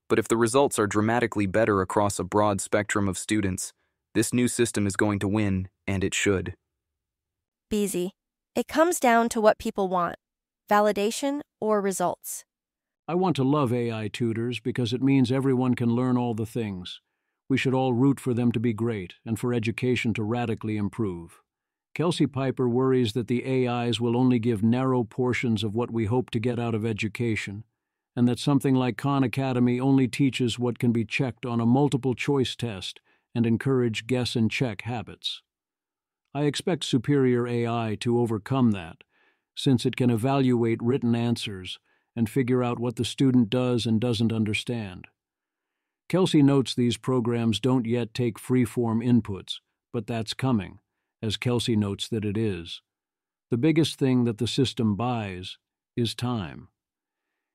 But if the results are dramatically better across a broad spectrum of students, this new system is going to win, and it should. Beezy. It comes down to what people want, validation or results. I want to love AI tutors because it means everyone can learn all the things. We should all root for them to be great and for education to radically improve. Kelsey Piper worries that the AIs will only give narrow portions of what we hope to get out of education, and that something like Khan Academy only teaches what can be checked on a multiple-choice test and encourage guess-and-check habits. I expect superior AI to overcome that, since it can evaluate written answers and figure out what the student does and doesn't understand. Kelsey notes these programs don't yet take free-form inputs, but that's coming, as Kelsey notes that it is. The biggest thing that the system buys is time.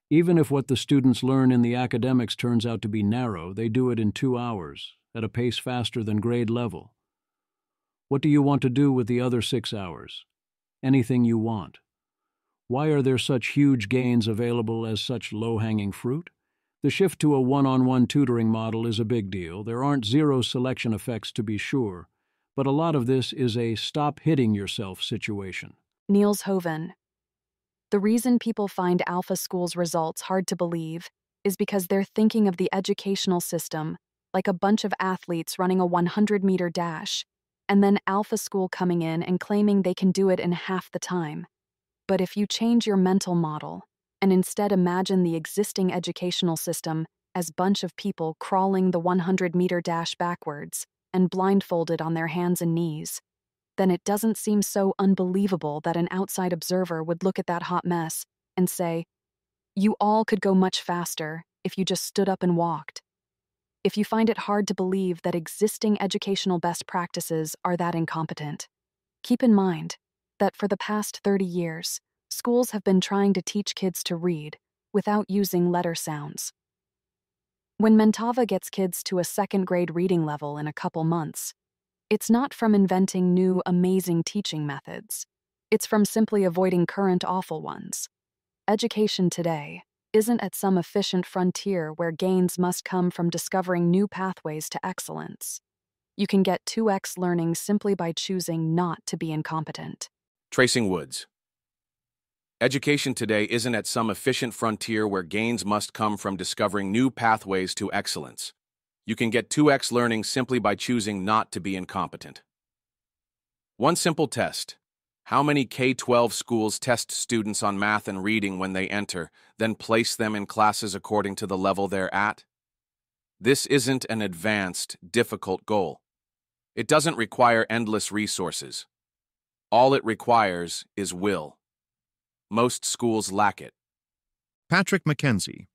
Even if what the students learn in the academics turns out to be narrow, they do it in 2 hours, at a pace faster than grade level. What do you want to do with the other 6 hours? Anything you want. Why are there such huge gains available as such low-hanging fruit? The shift to a one-on-one tutoring model is a big deal. There aren't zero selection effects to be sure, but a lot of this is a stop-hitting-yourself situation. Niels Hoven. The reason people find Alpha School's results hard to believe is because they're thinking of the educational system like a bunch of athletes running a 100-meter dash, and then Alpha School coming in and claiming they can do it in half the time. But if you change your mental model and instead imagine the existing educational system as a bunch of people crawling the 100-meter dash backwards and blindfolded on their hands and knees, then it doesn't seem so unbelievable that an outside observer would look at that hot mess and say, "You all could go much faster if you just stood up and walked." If you find it hard to believe that existing educational best practices are that incompetent, keep in mind that for the past 30 years, schools have been trying to teach kids to read without using letter sounds. When Mentava gets kids to a second-grade reading level in a couple months, it's not from inventing new, amazing teaching methods. It's from simply avoiding current awful ones. Education today isn't at some efficient frontier where gains must come from discovering new pathways to excellence. You can get 2x learning simply by choosing not to be incompetent. Tracing Woods. Education today isn't at some efficient frontier where gains must come from discovering new pathways to excellence. You can get 2x learning simply by choosing not to be incompetent. One simple test. How many K-12 schools test students on math and reading when they enter, then place them in classes according to the level they're at? This isn't an advanced, difficult goal. It doesn't require endless resources. All it requires is will. Most schools lack it. Patrick McKenzie.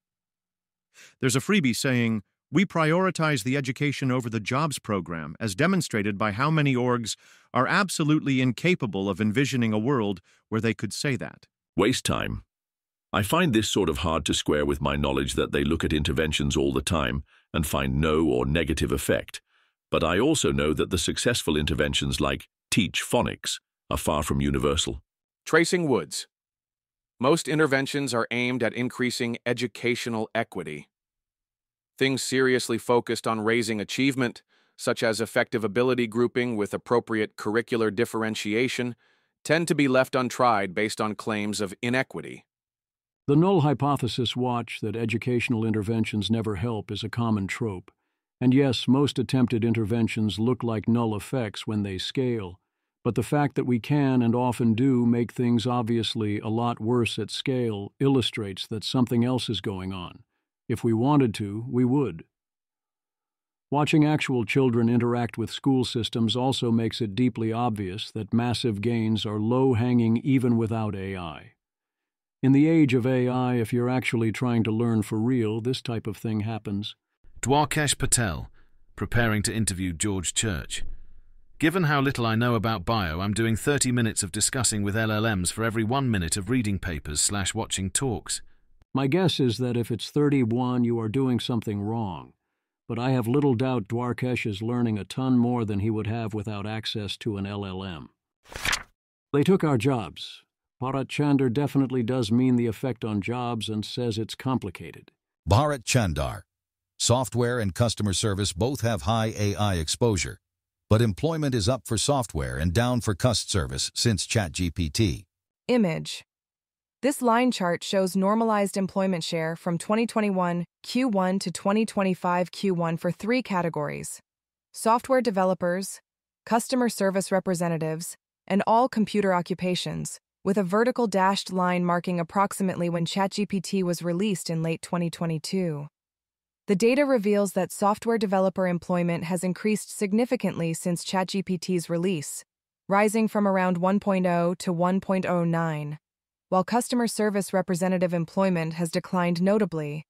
There's a freebie saying, "We prioritize the education over the jobs program, as demonstrated by how many orgs are absolutely incapable of envisioning a world where they could say that." Waste time. I find this sort of hard to square with my knowledge that they look at interventions all the time and find no or negative effect. But I also know that the successful interventions like Teach Phonics are far from universal. Tracing Woods. Most interventions are aimed at increasing educational equity. Things seriously focused on raising achievement, such as effective ability grouping with appropriate curricular differentiation, tend to be left untried based on claims of inequity. The null hypothesis watch that educational interventions never help is a common trope. And yes, most attempted interventions look like null effects when they scale, But the fact that we can and often do make things obviously a lot worse at scale illustrates that something else is going on. If we wanted to, we would. Watching actual children interact with school systems also makes it deeply obvious that massive gains are low-hanging even without AI. In the age of AI, if you're actually trying to learn for real, this type of thing happens. Dwarkesh Patel, preparing to interview George Church. Given how little I know about bio, I'm doing 30 minutes of discussing with LLMs for every 1 minute of reading papers/watching talks. My guess is that if it's 31, you are doing something wrong. But I have little doubt Dwarkesh is learning a ton more than he would have without access to an LLM. They took our jobs. Bharat Chandar definitely does mean the effect on jobs and says it's complicated. Bharat Chandar. Software and customer service both have high AI exposure, but employment is up for software and down for cust service since ChatGPT. Image. This line chart shows normalized employment share from 2021 Q1 to 2025 Q1 for 3 categories: software developers, customer service representatives, and all computer occupations, with a vertical dashed line marking approximately when ChatGPT was released in late 2022. The data reveals that software developer employment has increased significantly since ChatGPT's release, rising from around 1.0 to 1.09. While customer service representative employment has declined notably,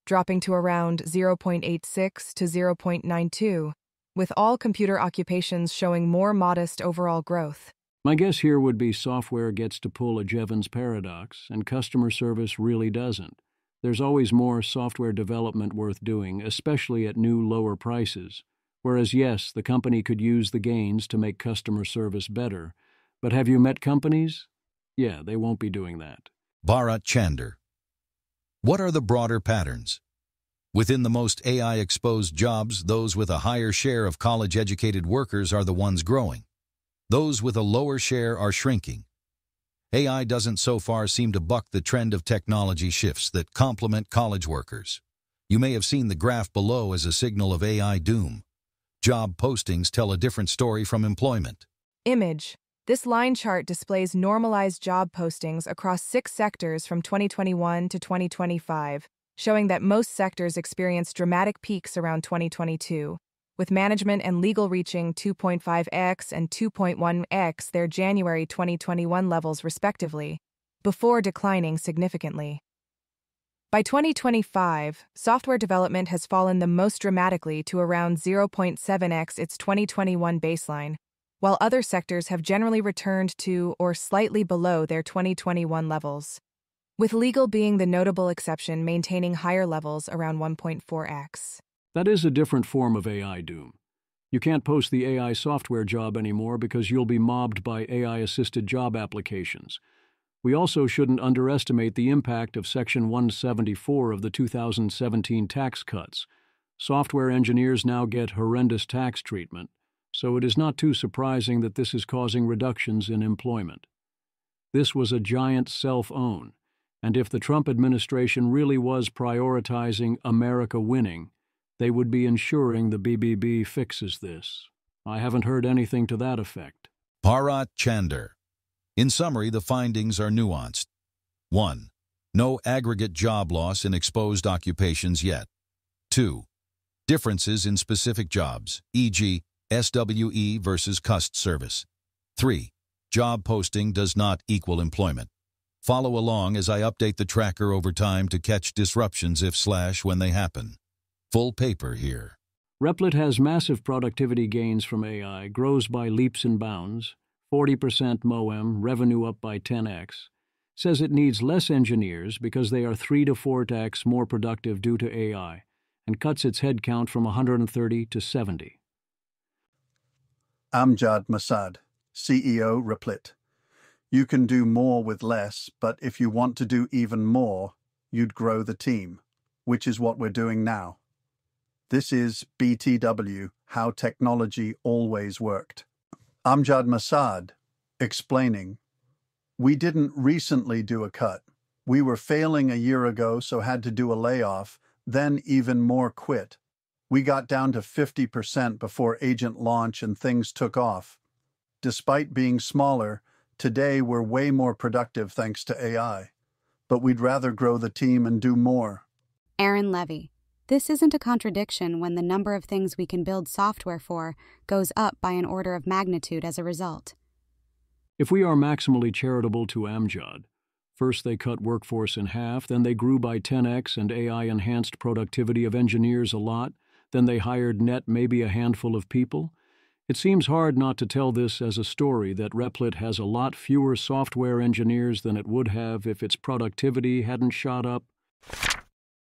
dropping to around 0.86 to 0.92, with all computer occupations showing more modest overall growth. My guess here would be software gets to pull a Jevons paradox, and customer service really doesn't. There's always more software development worth doing, especially at new lower prices. Whereas yes, the company could use the gains to make customer service better. But have you met companies? Yeah, they won't be doing that. Bharat Chandar. What are the broader patterns? Within the most AI-exposed jobs, those with a higher share of college-educated workers are the ones growing. Those with a lower share are shrinking. AI doesn't so far seem to buck the trend of technology shifts that complement college workers. You may have seen the graph below as a signal of AI doom. Job postings tell a different story from employment. Image. This line chart displays normalized job postings across 6 sectors from 2021 to 2025, showing that most sectors experienced dramatic peaks around 2022, with management and legal reaching 2.5x and 2.1x their January 2021 levels respectively, before declining significantly. By 2025, software development has fallen the most dramatically to around 0.7x its 2021 baseline, while other sectors have generally returned to or slightly below their 2021 levels, with legal being the notable exception, maintaining higher levels around 1.4x. That is a different form of AI doom. You can't post the AI software job anymore because you'll be mobbed by AI-assisted job applications. We also shouldn't underestimate the impact of Section 174 of the 2017 tax cuts. Software engineers now get horrendous tax treatment, so it is not too surprising that this is causing reductions in employment. This was a giant self-own, and if the Trump administration really was prioritizing America winning, they would be ensuring the BBB fixes this. I haven't heard anything to that effect. Bharat Chandar. In summary, the findings are nuanced. 1. No aggregate job loss in exposed occupations yet. 2. Differences in specific jobs, e.g., SWE versus cust service. 3. Job posting does not equal employment. Follow along as I update the tracker over time to catch disruptions if/when they happen. Full paper here. Replit has massive productivity gains from AI, grows by leaps and bounds, 40% MOEM, revenue up by 10x. Says it needs less engineers because they are 3 to 4x more productive due to AI, and cuts its headcount from 130 to 70. Amjad Masad, CEO Replit. You can do more with less, but if you want to do even more, you'd grow the team, which is what we're doing now. This is BTW, how technology always worked. Amjad Masad, explaining, we didn't recently do a cut. We were failing a year ago, so had to do a layoff, then even more quit. We got down to 50% before agent launch and things took off. despite being smaller, today we're way more productive thanks to AI. But we'd rather grow the team and do more. Aaron Levy. This isn't a contradiction when the number of things we can build software for goes up by an order of magnitude as a result. If we are maximally charitable to Amjad, first they cut workforce in half, then they grew by 10x and AI enhanced productivity of engineers a lot, then they hired net maybe a handful of people. It seems hard not to tell this as a story that Replit has a lot fewer software engineers than it would have if its productivity hadn't shot up.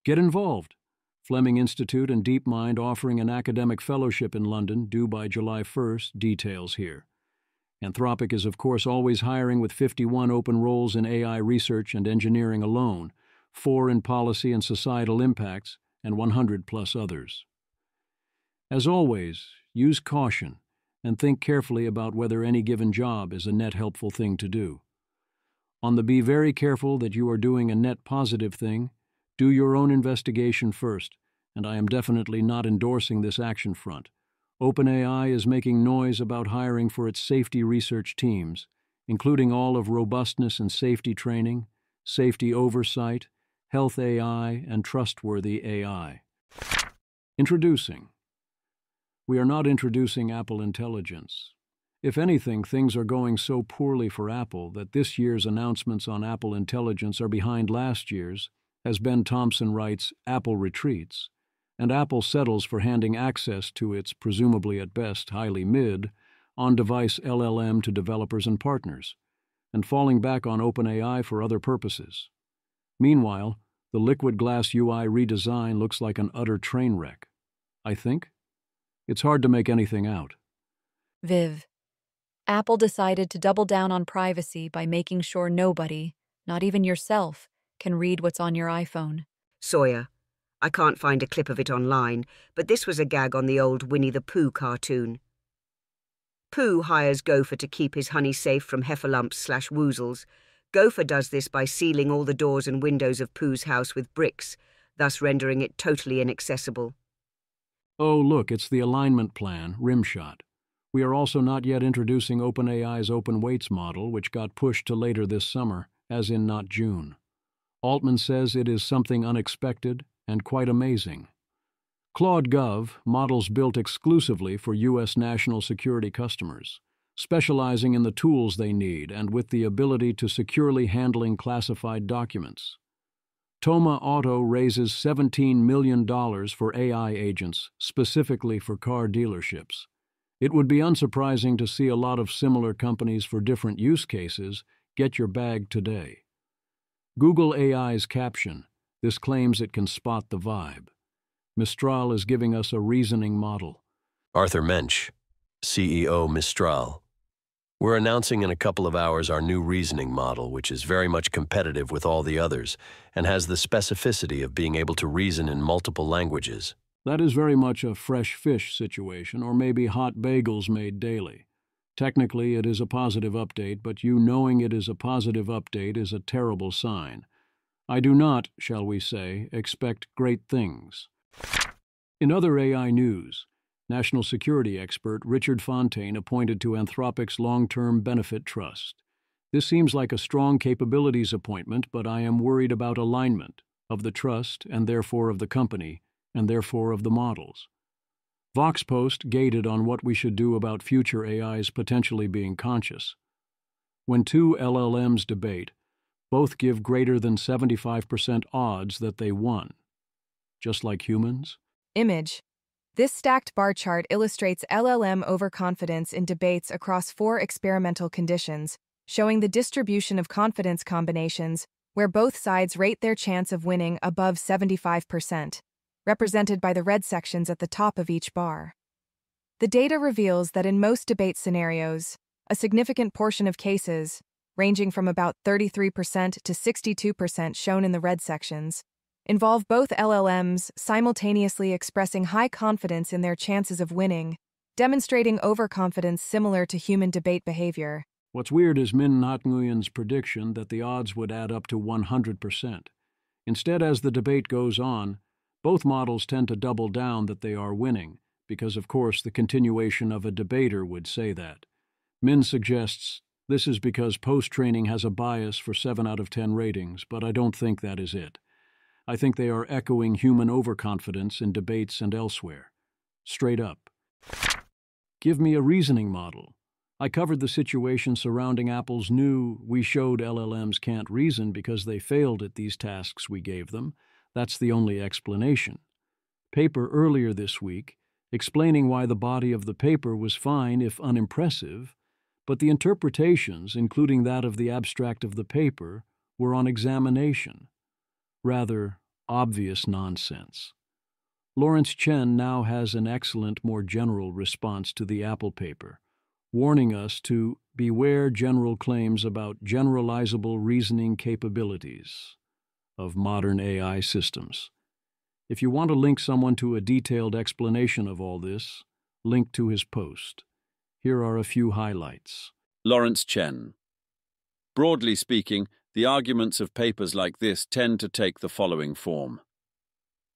Get involved. Fleming Institute and DeepMind offering an academic fellowship in London due by July 1st, details here. Anthropic is of course always hiring with 51 open roles in AI research and engineering alone, 4 in policy and societal impacts, and 100 plus others. As always, use caution and think carefully about whether any given job is a net helpful thing to do. On the be very careful that you are doing a net positive thing, do your own investigation first, and I am definitely not endorsing this action front. OpenAI is making noise about hiring for its safety research teams, including all of robustness and safety training, safety oversight, health AI, and trustworthy AI. Introducing. We are not introducing Apple Intelligence. If anything, things are going so poorly for Apple that this year's announcements on Apple Intelligence are behind last year's, as Ben Thompson writes, Apple retreats, and Apple settles for handing access to its presumably at best highly mid on-device LLM to developers and partners, and falling back on OpenAI for other purposes. Meanwhile, the Liquid Glass UI redesign looks like an utter train wreck. I think. It's hard to make anything out. Viv. Apple decided to double down on privacy by making sure nobody, not even yourself, can read what's on your iPhone. Sawyer. I can't find a clip of it online, but this was a gag on the old Winnie the Pooh cartoon. Pooh hires Gopher to keep his honey safe from heffalumps/woozles. Gopher does this by sealing all the doors and windows of Pooh's house with bricks, thus rendering it totally inaccessible. Oh, look, it's the alignment plan, Rimshot. We are also not yet introducing OpenAI's Open Weights model, which got pushed to later this summer, as in not June. Altman says it is something unexpected and quite amazing. Claude Gov, models built exclusively for U.S. national security customers, specializing in the tools they need and with the ability to securely handling classified documents. Toma Auto raises $17 million for AI agents, specifically for car dealerships. It would be unsurprising to see a lot of similar companies for different use cases get your bag today. Google AI's caption, this claims it can spot the vibe. Mistral is giving us a reasoning model. Arthur Mensch, CEO Mistral. We're announcing in a couple of hours our new reasoning model, which is very much competitive with all the others and has the specificity of being able to reason in multiple languages. That is very much a fresh fish situation, or maybe hot bagels made daily. Technically, it is a positive update, but you knowing it is a positive update is a terrible sign. I do not, shall we say, expect great things. In other AI news, National Security expert Richard Fontaine appointed to Anthropic's Long-Term Benefit Trust. This seems like a strong capabilities appointment, but I am worried about alignment of the trust and therefore of the company and therefore of the models. VoxPost gated on what we should do about future AIs potentially being conscious. When two LLMs debate, both give greater than 75% odds that they won. Just like humans? Image. This stacked bar chart illustrates LLM overconfidence in debates across 4 experimental conditions, showing the distribution of confidence combinations where both sides rate their chance of winning above 75%, represented by the red sections at the top of each bar. The data reveals that in most debate scenarios, a significant portion of cases, ranging from about 33% to 62% shown in the red sections, involve both LLMs simultaneously expressing high confidence in their chances of winning, demonstrating overconfidence similar to human debate behavior. What's weird is Min Nguyen's prediction that the odds would add up to 100%. Instead, as the debate goes on, both models tend to double down that they are winning, because of course the continuation of a debater would say that. Min suggests this is because post-training has a bias for 7 out of 10 ratings, but I don't think that is it. I think they are echoing human overconfidence in debates and elsewhere. Straight up. Give me a reasoning model. I covered the situation surrounding Apple's new "we showed LLMs can't reason because they failed at these tasks we gave them. That's the only explanation" paper earlier this week, explaining why the body of the paper was fine if unimpressive, but the interpretations, including that of the abstract of the paper, were on examination. Rather obvious nonsense. Lawrence Chen now has an excellent, more general response to the Apple paper, warning us to beware general claims about generalizable reasoning capabilities of modern AI systems. If you want to link someone to a detailed explanation of all this, link to his post. Here are a few highlights. Lawrence Chen. Broadly speaking, the arguments of papers like this tend to take the following form.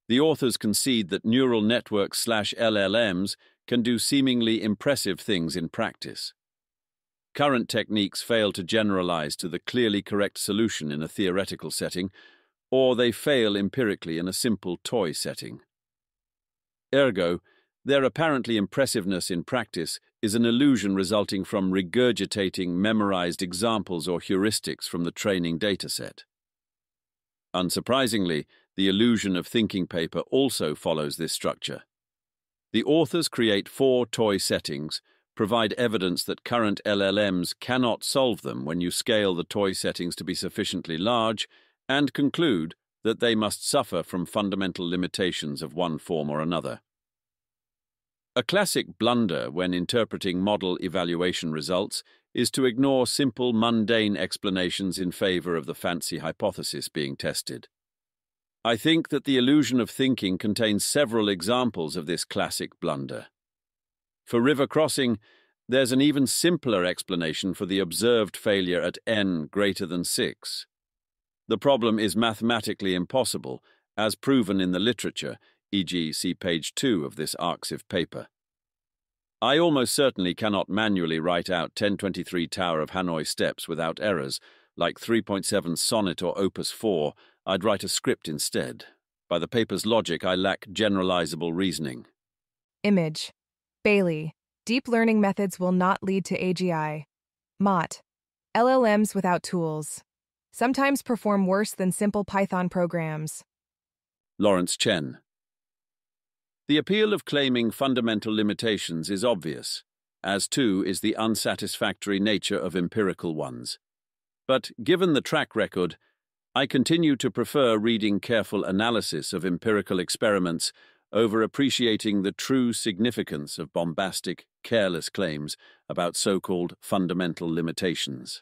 The authors concede that neural networks/LLMs can do seemingly impressive things in practice. Current techniques fail to generalize to the clearly correct solution in a theoretical setting, or they fail empirically in a simple toy setting. Ergo, their apparently impressiveness in practice is an illusion resulting from regurgitating memorized examples or heuristics from the training dataset. Unsurprisingly, the illusion of thinking paper also follows this structure. The authors create 4 toy settings, provide evidence that current LLMs cannot solve them when you scale the toy settings to be sufficiently large, and conclude that they must suffer from fundamental limitations of one form or another. A classic blunder when interpreting model evaluation results is to ignore simple, mundane explanations in favor of the fancy hypothesis being tested. I think that the illusion of thinking contains several examples of this classic blunder. For river crossing, there's an even simpler explanation for the observed failure at n greater than 6. The problem is mathematically impossible, as proven in the literature, e.g. see page 2 of this ArXiv paper. I almost certainly cannot manually write out 1023 Tower of Hanoi steps without errors, like 3.7 Sonnet or Opus 4, I'd write a script instead. By the paper's logic, I lack generalizable reasoning. Image. Bailey. Deep learning methods will not lead to AGI. Mott. LLMs without tools sometimes perform worse than simple Python programs. Lawrence Chen. The appeal of claiming fundamental limitations is obvious, as too is the unsatisfactory nature of empirical ones. But given the track record, I continue to prefer reading careful analysis of empirical experiments over appreciating the true significance of bombastic, careless claims about so-called fundamental limitations.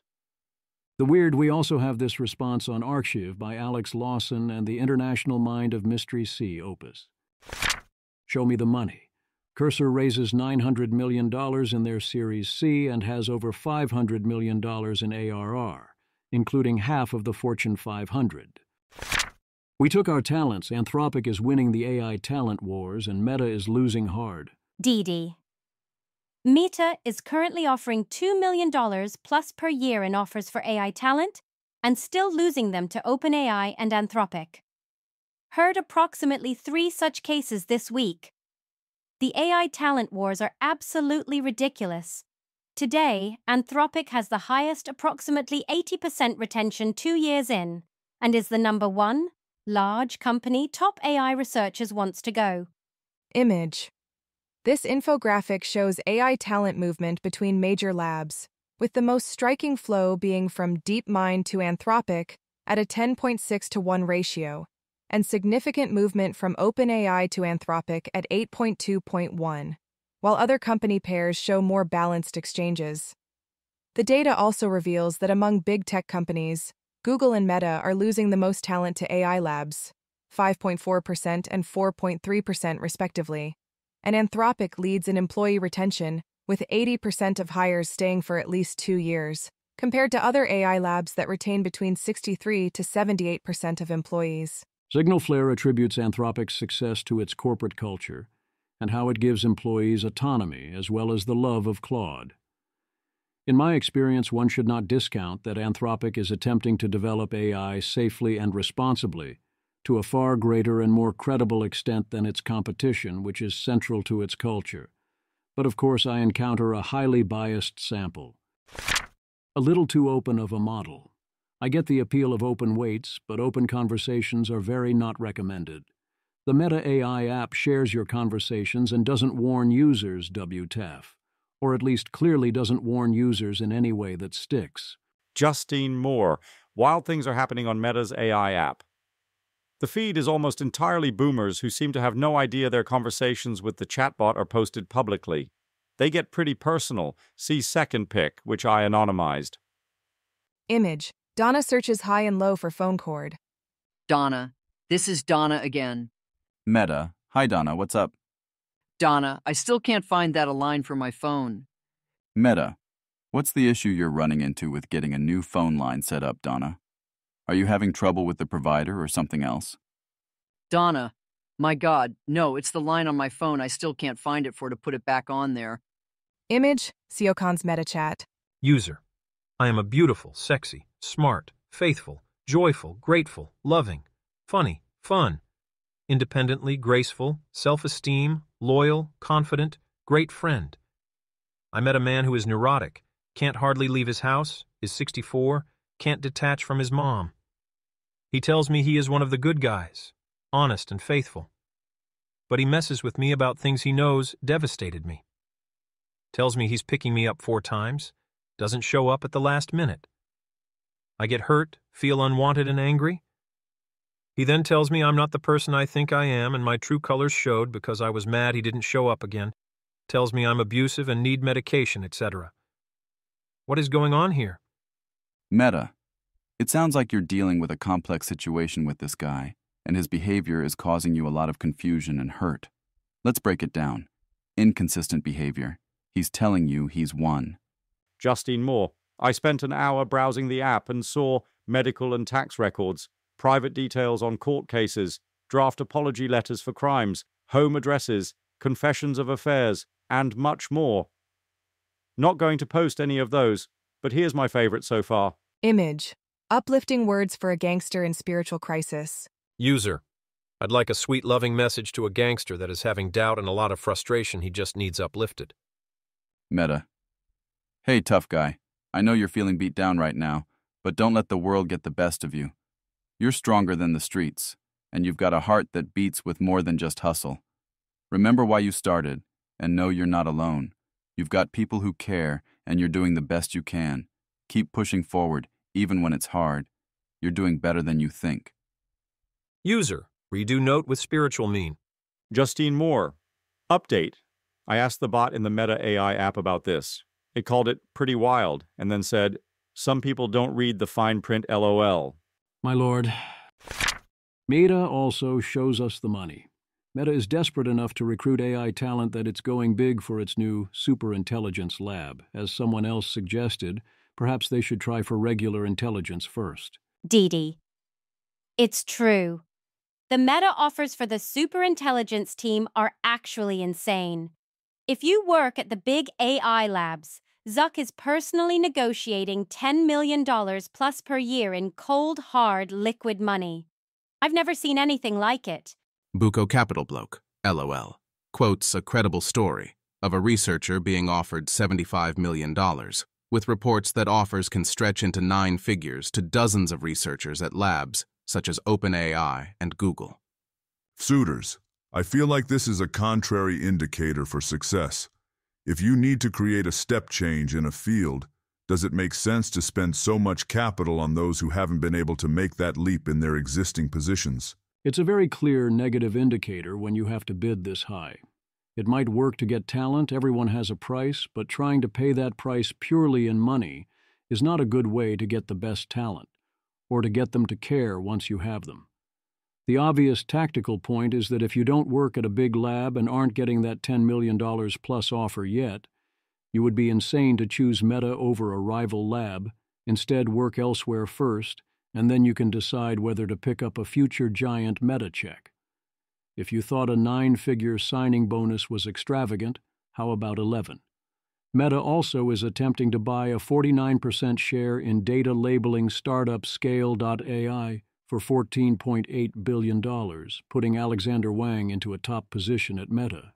The weird, we also have this response on ArXiv by Alex Lawson and the International Mind of Mystery C opus. Show me the money. Cursor raises $900 million in their Series C and has over $500 million in ARR, including half of the Fortune 500. We took our talents. Anthropic is winning the AI talent wars, and Meta is losing hard. Didi. Meta is currently offering $2 million plus per year in offers for AI talent and still losing them to OpenAI and Anthropic. Heard approximately 3 such cases this week. The AI talent wars are absolutely ridiculous. Today, Anthropic has the highest, approximately 80% retention 2 years in, and is the #1 large company top AI researchers wants to go. Image. This infographic shows AI talent movement between major labs, with the most striking flow being from DeepMind to Anthropic at a 10.6-to-1 ratio, and significant movement from OpenAI to Anthropic at 8.2.1, while other company pairs show more balanced exchanges. The data also reveals that among big tech companies, Google and Meta are losing the most talent to AI labs, 5.4% and 4.3% respectively, and Anthropic leads in employee retention, with 80% of hires staying for at least 2 years, compared to other AI labs that retain between 63 to 78% of employees. Signalflare attributes Anthropic's success to its corporate culture and how it gives employees autonomy as well as the love of Claude. In my experience, one should not discount that Anthropic is attempting to develop AI safely and responsibly, to a far greater and more credible extent than its competition, which is central to its culture. But of course I encounter a highly biased sample. A little too open of a model. I get the appeal of open weights, but open conversations are very not recommended. The Meta AI app shares your conversations and doesn't warn users, WTF. Or at least clearly doesn't warn users in any way that sticks. Justine Moore. Wild things are happening on Meta's AI app. The feed is almost entirely boomers who seem to have no idea their conversations with the chatbot are posted publicly. They get pretty personal. See second pic, which I anonymized. Image. Donna searches high and low for phone cord. Donna. This is Donna again. Meta. Hi, Donna. What's up? Donna, I still can't find that Align for my phone. Meta. What's the issue you're running into with getting a new phone line set up, Donna? Are you having trouble with the provider or something else? Donna. My God, no, it's the line on my phone. I still can't find it to put it back on there. Image. Siocon's meta chat. User. I am a beautiful, sexy, smart, faithful, joyful, grateful, loving, funny, fun, independently graceful, self-esteem, loyal, confident, great friend. I met a man who is neurotic, can't hardly leave his house, is 64, can't detach from his mom. He tells me he is one of the good guys, honest and faithful. But he messes with me about things he knows devastated me. Tells me he's picking me up 4 times, doesn't show up at the last minute. I get hurt, feel unwanted and angry. He then tells me I'm not the person I think I am and my true colors showed because I was mad he didn't show up again. Tells me I'm abusive and need medication, etc. What is going on here? Meta. It sounds like you're dealing with a complex situation with this guy, and his behavior is causing you a lot of confusion and hurt. Let's break it down. Inconsistent behavior. He's telling you he's won. Justine Moore. I spent an hour browsing the app and saw medical and tax records, private details on court cases, draft apology letters for crimes, home addresses, confessions of affairs, and much more. Not going to post any of those, but here's my favorite so far. Image. Uplifting words for a gangster in spiritual crisis. User. I'd like a sweet, loving message to a gangster that is having doubt and a lot of frustration he just needs uplifted. Meta. Hey, tough guy. I know you're feeling beat down right now, but don't let the world get the best of you. You're stronger than the streets, and you've got a heart that beats with more than just hustle. Remember why you started, and know you're not alone. You've got people who care, and you're doing the best you can. Keep pushing forward, even when it's hard. You're doing better than you think. User. Redo note with spiritual mean. Justine Moore. Update. I asked the bot in the Meta AI app about this. It called it pretty wild, and then said, some people don't read the fine print LOL. My lord, Meta also shows us the money. Meta is desperate enough to recruit AI talent that it's going big for its new superintelligence lab. As someone else suggested, perhaps they should try for regular intelligence first. Dee. It's true. The Meta offers for the superintelligence team are actually insane. If you work at the big AI labs, Zuck is personally negotiating $10 million plus per year in cold, hard, liquid money. I've never seen anything like it. Buco Capital Bloke, LOL, quotes a credible story of a researcher being offered $75 million, with reports that offers can stretch into 9 figures to dozens of researchers at labs such as OpenAI and Google. Suitors, I feel like this is a contrary indicator for success. If you need to create a step change in a field, does it make sense to spend so much capital on those who haven't been able to make that leap in their existing positions? It's a very clear negative indicator when you have to bid this high. It might work to get talent, everyone has a price, but trying to pay that price purely in money is not a good way to get the best talent, or to get them to care once you have them. The obvious tactical point is that if you don't work at a big lab and aren't getting that $10 million plus offer yet, you would be insane to choose Meta over a rival lab. Instead, work elsewhere first, and then you can decide whether to pick up a future giant Meta check. If you thought a 9-figure signing bonus was extravagant, how about 11? Meta also is attempting to buy a 49% share in data labeling startup Scale.ai for $14.8 billion, putting Alexander Wang into a top position at Meta.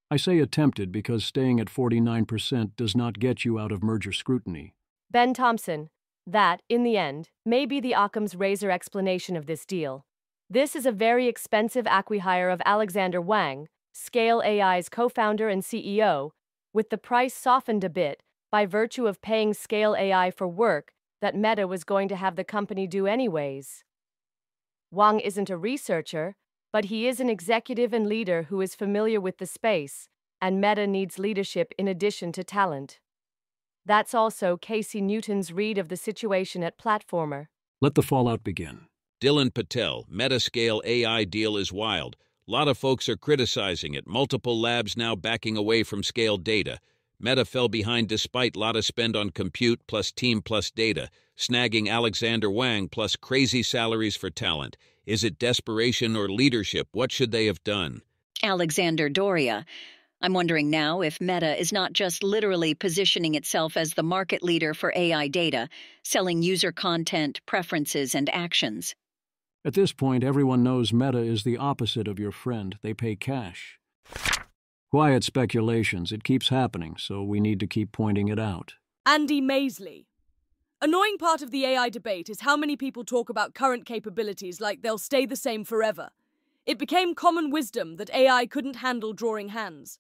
I say attempted because staying at 49% does not get you out of merger scrutiny. Ben Thompson, that, in the end, may be the Occam's razor explanation of this deal. This is a very expensive acqui-hire of Alexander Wang, Scale AI's co-founder and CEO, with the price softened a bit by virtue of paying Scale AI for work that Meta was going to have the company do anyways. Wang isn't a researcher, but he is an executive and leader who is familiar with the space, and Meta needs leadership in addition to talent. That's also Casey Newton's read of the situation at Platformer. Let the fallout begin. Dylan Patel, Metascale AI deal is wild. A lot of folks are criticizing it. Multiple labs now backing away from Scale data. Meta fell behind despite lot of spend on compute plus team plus data, snagging Alexander Wang plus crazy salaries for talent. Is it desperation or leadership? What should they have done? Alexander Doria. I'm wondering now if Meta is not just literally positioning itself as the market leader for AI data, selling user content, preferences, and actions. At this point, everyone knows Meta is the opposite of your friend. They pay cash. Quiet speculations. It keeps happening, so we need to keep pointing it out. Andy Maisley. Annoying part of the AI debate is how many people talk about current capabilities like they'll stay the same forever. It became common wisdom that AI couldn't handle drawing hands.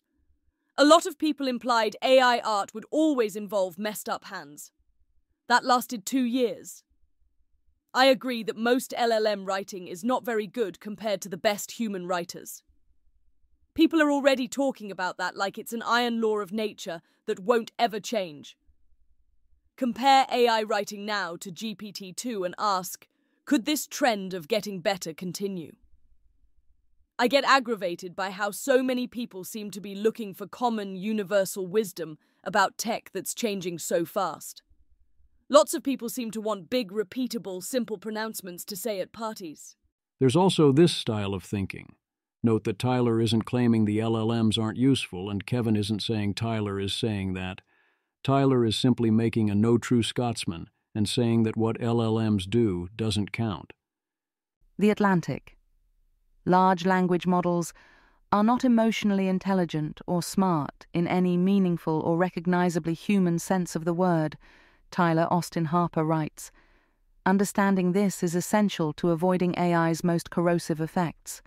A lot of people implied AI art would always involve messed up hands. That lasted 2 years. I agree that most LLM writing is not very good compared to the best human writers. People are already talking about that like it's an iron law of nature that won't ever change. Compare AI writing now to GPT-2 and ask, could this trend of getting better continue? I get aggravated by how so many people seem to be looking for common, universal wisdom about tech that's changing so fast. Lots of people seem to want big, repeatable, simple pronouncements to say at parties. There's also this style of thinking. Note that Tyler isn't claiming the LLMs aren't useful, and Kevin isn't saying Tyler is saying that. Tyler is simply making a no true Scotsman and saying that what LLMs do doesn't count. The Atlantic. Large language models are not emotionally intelligent or smart in any meaningful or recognizably human sense of the word, Tyler Austin Harper writes. Understanding this is essential to avoiding AI's most corrosive effects.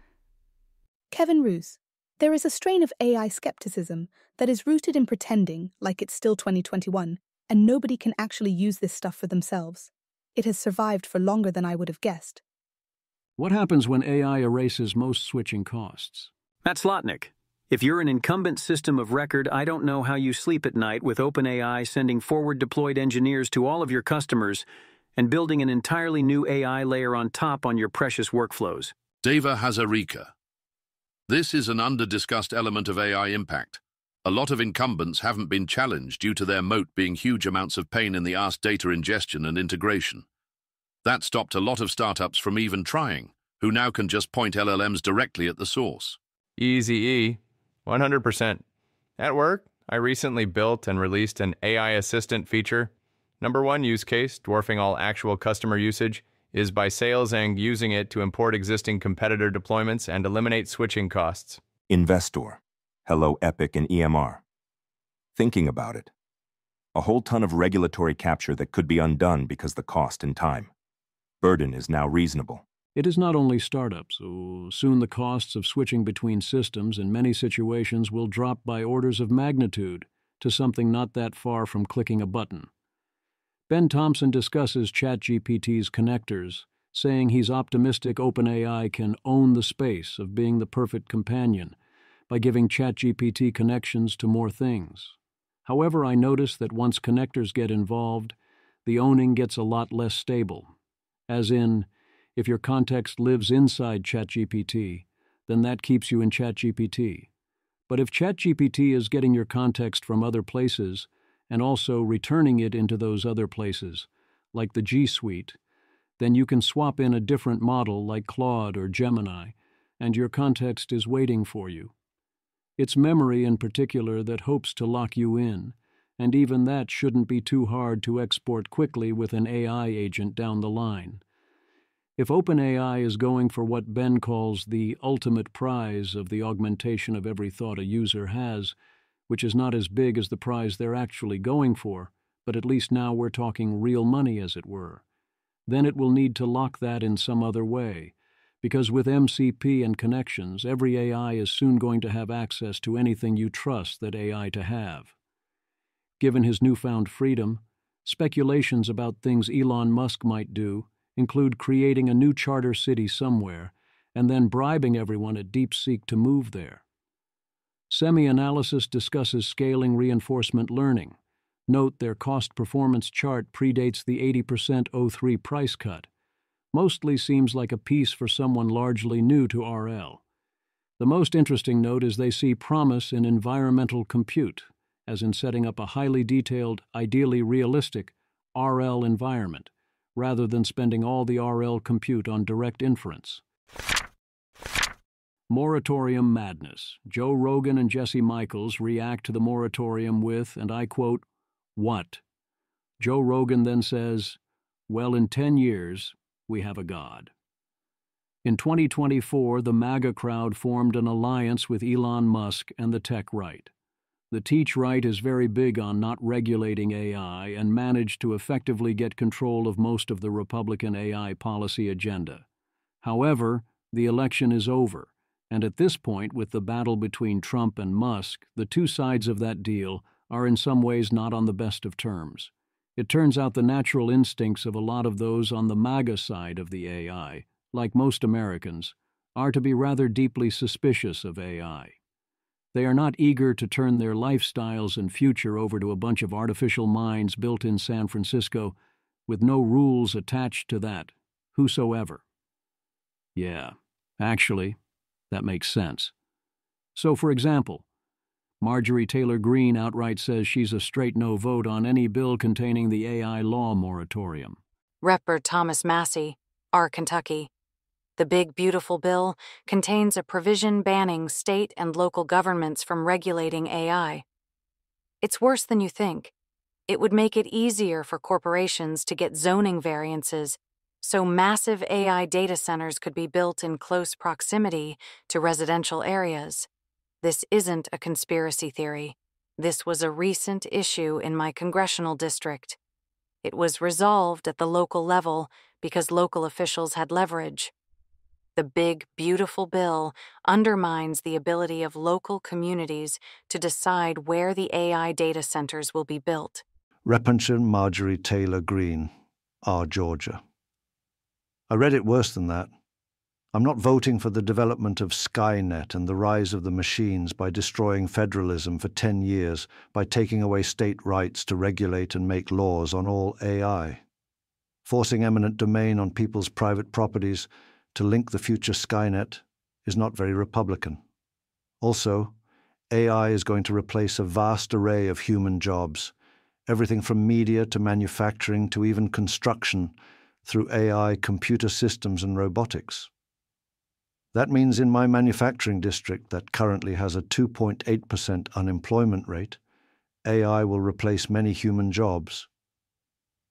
Kevin Roos. There is a strain of AI skepticism that is rooted in pretending like it's still 2021 and nobody can actually use this stuff for themselves. It has survived for longer than I would have guessed. What happens when AI erases most switching costs? Matt Slotnick. If you're an incumbent system of record, I don't know how you sleep at night with OpenAI sending forward-deployed engineers to all of your customers and building an entirely new AI layer on top on your precious workflows. Deva Hazarika. This is an under-discussed element of AI impact. A lot of incumbents haven't been challenged due to their moat being huge amounts of pain in the ass data ingestion and integration. That stopped a lot of startups from even trying, who now can just point LLMs directly at the source. Easy E. 100%. At work, I recently built and released an AI assistant feature. Number one use case, dwarfing all actual customer usage, is by sales and using it to import existing competitor deployments and eliminate switching costs. Investor. Hello Epic and EMR. Thinking about it. A whole ton of regulatory capture that could be undone because the cost and time. Burden is now reasonable. It is not only startups, so soon the costs of switching between systems in many situations will drop by orders of magnitude to something not that far from clicking a button. Ben Thompson discusses ChatGPT's connectors, saying he's optimistic OpenAI can own the space of being the perfect companion by giving ChatGPT connections to more things. However, I notice that once connectors get involved, the owning gets a lot less stable. As in, if your context lives inside ChatGPT, then that keeps you in ChatGPT. But if ChatGPT is getting your context from other places and also returning it into those other places, like the G Suite, then you can swap in a different model like Claude or Gemini, and your context is waiting for you. It's memory in particular that hopes to lock you in and even that shouldn't be too hard to export quickly with an AI agent down the line. If OpenAI is going for what Ben calls the ultimate prize of the augmentation of every thought a user has, which is not as big as the prize they're actually going for, but at least now we're talking real money, as it were, then it will need to lock that in some other way, because with MCP and connections, every AI is soon going to have access to anything you trust that AI to have. Given his newfound freedom, speculations about things Elon Musk might do include creating a new charter city somewhere and then bribing everyone at DeepSeek to move there. Semi-analysis discusses scaling reinforcement learning. Note their cost-performance chart predates the 80% O3 price cut. Mostly seems like a piece for someone largely new to RL. The most interesting note is they see promise in environmental compute, as in setting up a highly detailed, ideally realistic RL environment, rather than spending all the RL compute on direct inference. Moratorium madness. Joe Rogan and Jesse Michaels react to the moratorium with, and I quote, "What?" Joe Rogan then says, "Well, in 10 years, we have a God." In 2024, the MAGA crowd formed an alliance with Elon Musk and the tech right. The Teach right is very big on not regulating AI and managed to effectively get control of most of the Republican AI policy agenda. However, the election is over, and at this point, with the battle between Trump and Musk, the two sides of that deal are in some ways not on the best of terms. It turns out the natural instincts of a lot of those on the MAGA side of the AI, like most Americans, are to be rather deeply suspicious of AI. They are not eager to turn their lifestyles and future over to a bunch of artificial minds built in San Francisco with no rules attached to that, whosoever. Yeah, actually, that makes sense. So, for example, Marjorie Taylor Greene outright says she's a straight no vote on any bill containing the AI law moratorium. Rep. Thomas Massey, R. Kentucky. The Big Beautiful Bill contains a provision banning state and local governments from regulating AI. It's worse than you think. It would make it easier for corporations to get zoning variances, so massive AI data centers could be built in close proximity to residential areas. This isn't a conspiracy theory. This was a recent issue in my congressional district. It was resolved at the local level because local officials had leverage. The Big Beautiful Bill undermines the ability of local communities to decide where the AI data centers will be built. Repention Marjorie Taylor Greene, R. Georgia. I read it worse than that. I'm not voting for the development of Skynet and the rise of the machines by destroying federalism for 10 years by taking away state rights to regulate and make laws on all AI. Forcing eminent domain on people's private properties to link the future Skynet is not very Republican. Also, AI is going to replace a vast array of human jobs, everything from media to manufacturing to even construction, through AI, computer systems, and robotics. That means in my manufacturing district that currently has a 2.8% unemployment rate, AI will replace many human jobs.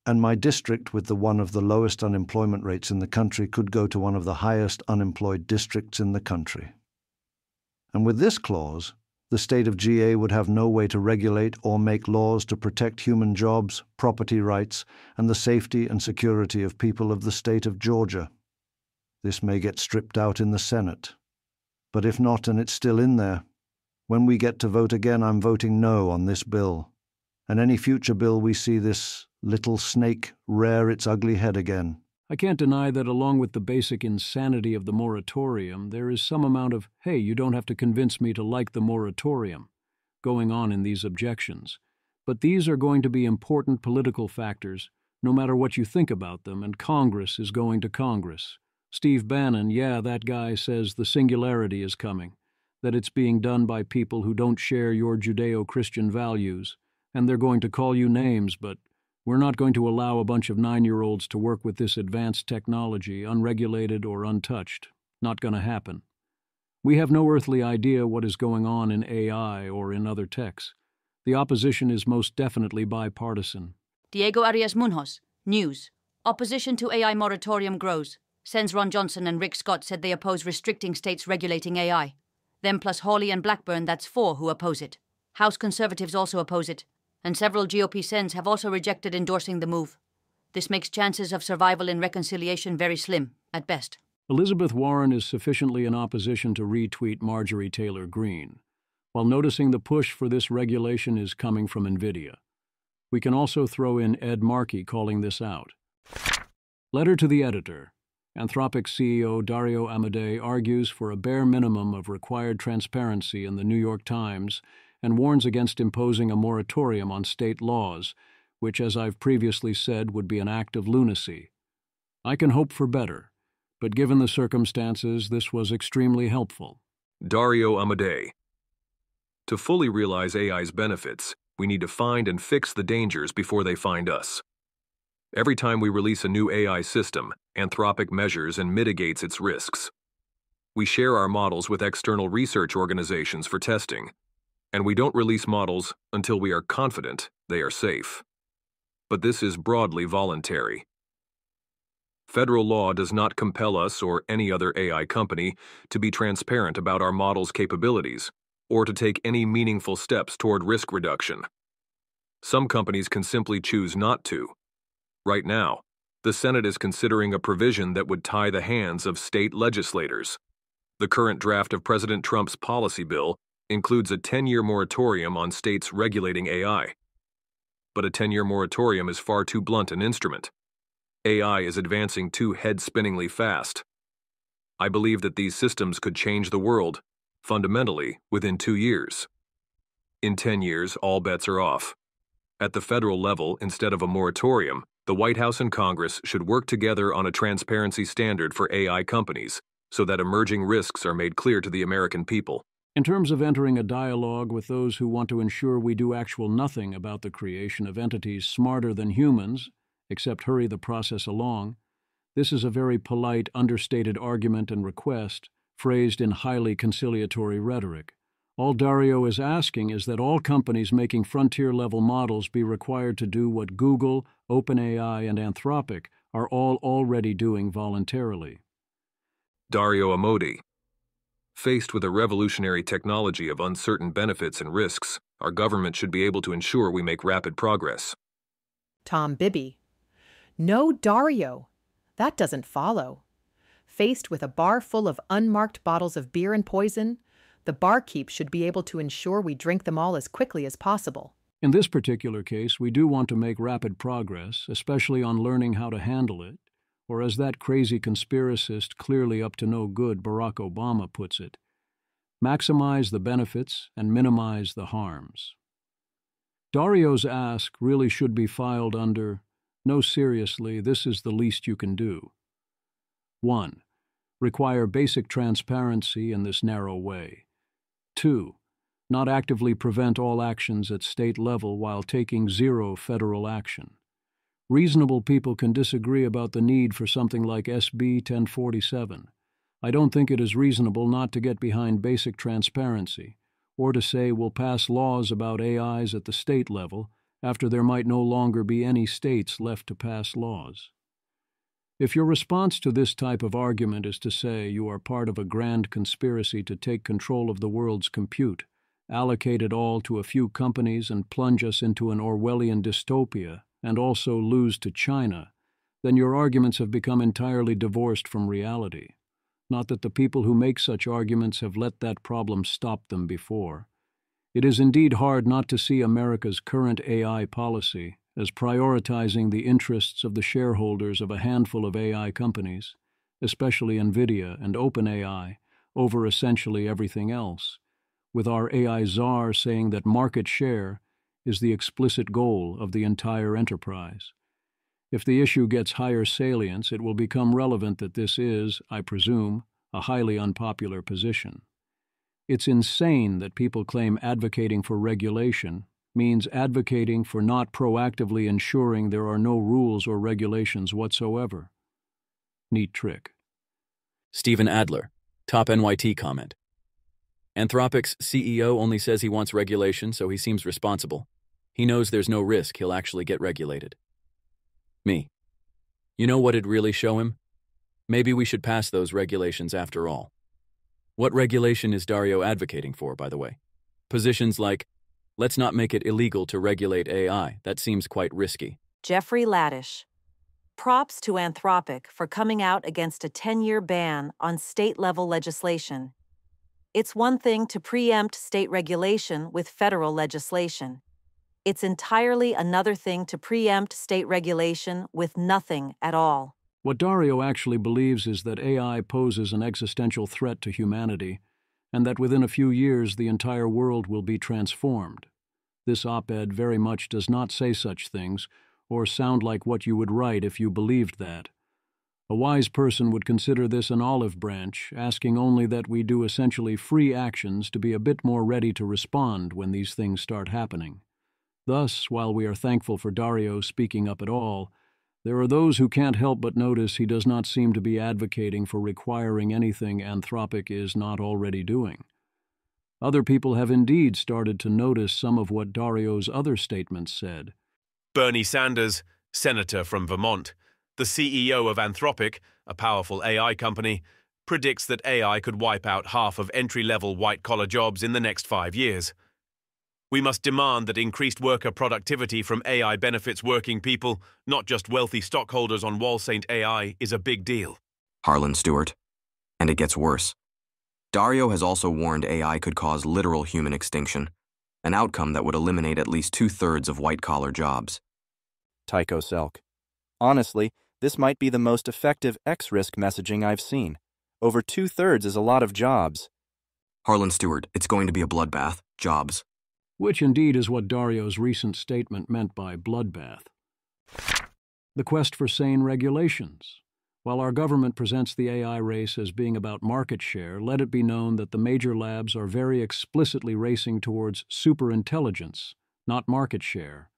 And my district, with one of the lowest unemployment rates in the country, could go to one of the highest unemployed districts in the country. And with this clause, the state of GA would have no way to regulate or make laws to protect human jobs, property rights, and the safety and security of people of the state of Georgia. This may get stripped out in the Senate. But if not, and it's still in there, when we get to vote again, I'm voting no on this bill. And any future bill we see this little snake rear its ugly head again. I can't deny that along with the basic insanity of the moratorium, there is some amount of, hey, you don't have to convince me to like the moratorium, going on in these objections. But these are going to be important political factors, no matter what you think about them, and Congress is going to Congress. Steve Bannon, yeah, that guy says the singularity is coming, that it's being done by people who don't share your Judeo-Christian values, and they're going to call you names, but we're not going to allow a bunch of 9-year-olds to work with this advanced technology, unregulated or untouched. Not going to happen. We have no earthly idea what is going on in AI or in other techs. The opposition is most definitely bipartisan. Diego Arias Munoz, News. Opposition to AI moratorium grows. Sens Ron Johnson and Rick Scott said they oppose restricting states regulating AI. Them plus Hawley and Blackburn, that's 4 who oppose it. House Conservatives also oppose it. And several GOP Sens have also rejected endorsing the move. This makes chances of survival in reconciliation very slim, at best. Elizabeth Warren is sufficiently in opposition to retweet Marjorie Taylor Greene, while noticing the push for this regulation is coming from NVIDIA. We can also throw in Ed Markey calling this out. Letter to the editor. Anthropic CEO Dario Amodei argues for a bare minimum of required transparency in the New York Times and warns against imposing a moratorium on state laws, which, as I've previously said, would be an act of lunacy. I can hope for better, but given the circumstances, this was extremely helpful. Dario Amodei. To fully realize AI's benefits, we need to find and fix the dangers before they find us. Every time we release a new AI system, Anthropic measures and mitigates its risks. We share our models with external research organizations for testing, and we don't release models until we are confident they are safe. But this is broadly voluntary. Federal law does not compel us or any other AI company to be transparent about our model's capabilities or to take any meaningful steps toward risk reduction. Some companies can simply choose not to. Right now, the Senate is considering a provision that would tie the hands of state legislators. The current draft of President Trump's policy bill includes a 10-year moratorium on states regulating AI. But a 10-year moratorium is far too blunt an instrument. AI is advancing too head-spinningly fast. I believe that these systems could change the world, fundamentally, within 2 years. In 10 years, all bets are off. At the federal level, instead of a moratorium, the White House and Congress should work together on a transparency standard for AI companies so that emerging risks are made clear to the American people. In terms of entering a dialogue with those who want to ensure we do actual nothing about the creation of entities smarter than humans, except hurry the process along, this is a very polite, understated argument and request, phrased in highly conciliatory rhetoric. All Dario is asking is that all companies making frontier-level models be required to do what Google, OpenAI, and Anthropic are all already doing voluntarily. Dario Amodei. Faced with a revolutionary technology of uncertain benefits and risks, our government should be able to ensure we make rapid progress. Tom Bibby. No, Dario. That doesn't follow. Faced with a bar full of unmarked bottles of beer and poison, the barkeep should be able to ensure we drink them all as quickly as possible. In this particular case, we do want to make rapid progress, especially on learning how to handle it, or as that crazy conspiracist clearly up to no good Barack Obama puts it, maximize the benefits and minimize the harms. Dario's ask really should be filed under, no, seriously, this is the least you can do. 1. Require basic transparency in this narrow way. 2. Not actively prevent all actions at state level while taking zero federal action. Reasonable people can disagree about the need for something like SB 1047. I don't think it is reasonable not to get behind basic transparency, or to say we'll pass laws about AIs at the state level after there might no longer be any states left to pass laws. If your response to this type of argument is to say you are part of a grand conspiracy to take control of the world's compute, allocate it all to a few companies and plunge us into an Orwellian dystopia, and also lose to China, then your arguments have become entirely divorced from reality. Not that the people who make such arguments have let that problem stop them before. It is indeed hard not to see America's current AI policy as prioritizing the interests of the shareholders of a handful of AI companies, especially NVIDIA and OpenAI, over essentially everything else, with our AI czar saying that market share is the explicit goal of the entire enterprise. If the issue gets higher salience, it will become relevant that this is, I presume, a highly unpopular position. It's insane that people claim advocating for regulation means advocating for not proactively ensuring there are no rules or regulations whatsoever. Neat trick. Stephen Adler, top NYT comment. Anthropic's CEO only says he wants regulation, so he seems responsible. He knows there's no risk he'll actually get regulated. Me. You know what it'd really show him? Maybe we should pass those regulations after all. What regulation is Dario advocating for, by the way? Positions like, let's not make it illegal to regulate AI. That seems quite risky. Jeffrey Ladish. Props to Anthropic for coming out against a 10-year ban on state-level legislation. It's one thing to preempt state regulation with federal legislation. It's entirely another thing to preempt state regulation with nothing at all. What Dario actually believes is that AI poses an existential threat to humanity, and that within a few years the entire world will be transformed. This op-ed very much does not say such things, or sound like what you would write if you believed that. A wise person would consider this an olive branch, asking only that we do essentially free actions to be a bit more ready to respond when these things start happening. Thus, while we are thankful for Dario speaking up at all, there are those who can't help but notice he does not seem to be advocating for requiring anything Anthropic is not already doing. Other people have indeed started to notice some of what Dario's other statements said. Bernie Sanders, senator from Vermont, the CEO of Anthropic, a powerful AI company, predicts that AI could wipe out half of entry-level white-collar jobs in the next 5 years. We must demand that increased worker productivity from AI benefits working people, not just wealthy stockholders on Wall St. AI, is a big deal. Harlan Stewart. And it gets worse. Dario has also warned AI could cause literal human extinction, an outcome that would eliminate at least 2/3 of white-collar jobs. Tycho Selk. Honestly, this might be the most effective X-risk messaging I've seen. Over 2/3 is a lot of jobs. Harlan Stewart, it's going to be a bloodbath. Jobs. Which indeed is what Dario's recent statement meant by bloodbath. The quest for sane regulations. While our government presents the AI race as being about market share, let it be known that the major labs are very explicitly racing towards superintelligence, not market share.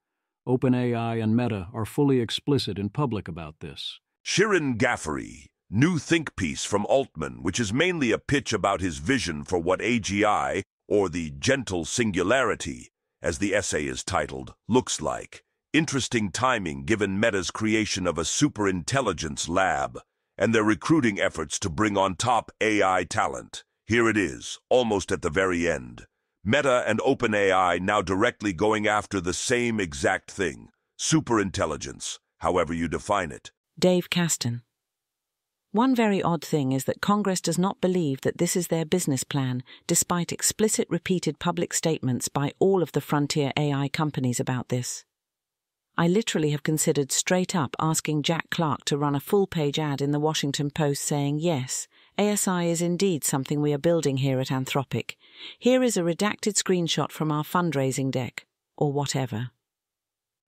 OpenAI and Meta are fully explicit in public about this. Shirin Gaffery, new think piece from Altman, which is mainly a pitch about his vision for what AGI, or the gentle singularity, as the essay is titled, looks like. Interesting timing given Meta's creation of a superintelligence lab and their recruiting efforts to bring on top AI talent. Here it is, almost at the very end. Meta and OpenAI now directly going after the same exact thing, superintelligence, however you define it. Dave Caston. One very odd thing is that Congress does not believe that this is their business plan, despite explicit repeated public statements by all of the frontier AI companies about this. I literally have considered straight up asking Jack Clark to run a full-page ad in the Washington Post saying, yes, ASI is indeed something we are building here at Anthropic. Here is a redacted screenshot from our fundraising deck, or whatever.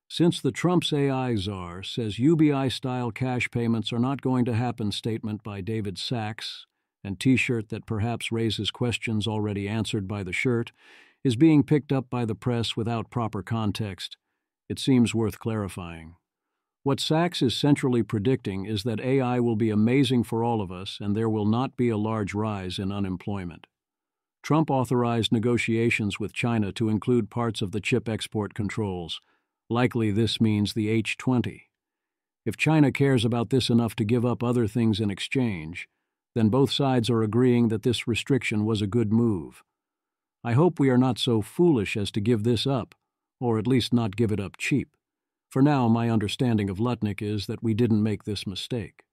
Since the Trump's AI czar says UBI-style cash payments are not going to happen statement by David Sachs, and T-shirt that perhaps raises questions already answered by the shirt, is being picked up by the press without proper context, it seems worth clarifying. What Sachs is centrally predicting is that AI will be amazing for all of us and there will not be a large rise in unemployment. Trump authorized negotiations with China to include parts of the chip export controls. Likely this means the H-20. If China cares about this enough to give up other things in exchange, then both sides are agreeing that this restriction was a good move. I hope we are not so foolish as to give this up, or at least not give it up cheap. For now, my understanding of Lutnick is that we didn't make this mistake.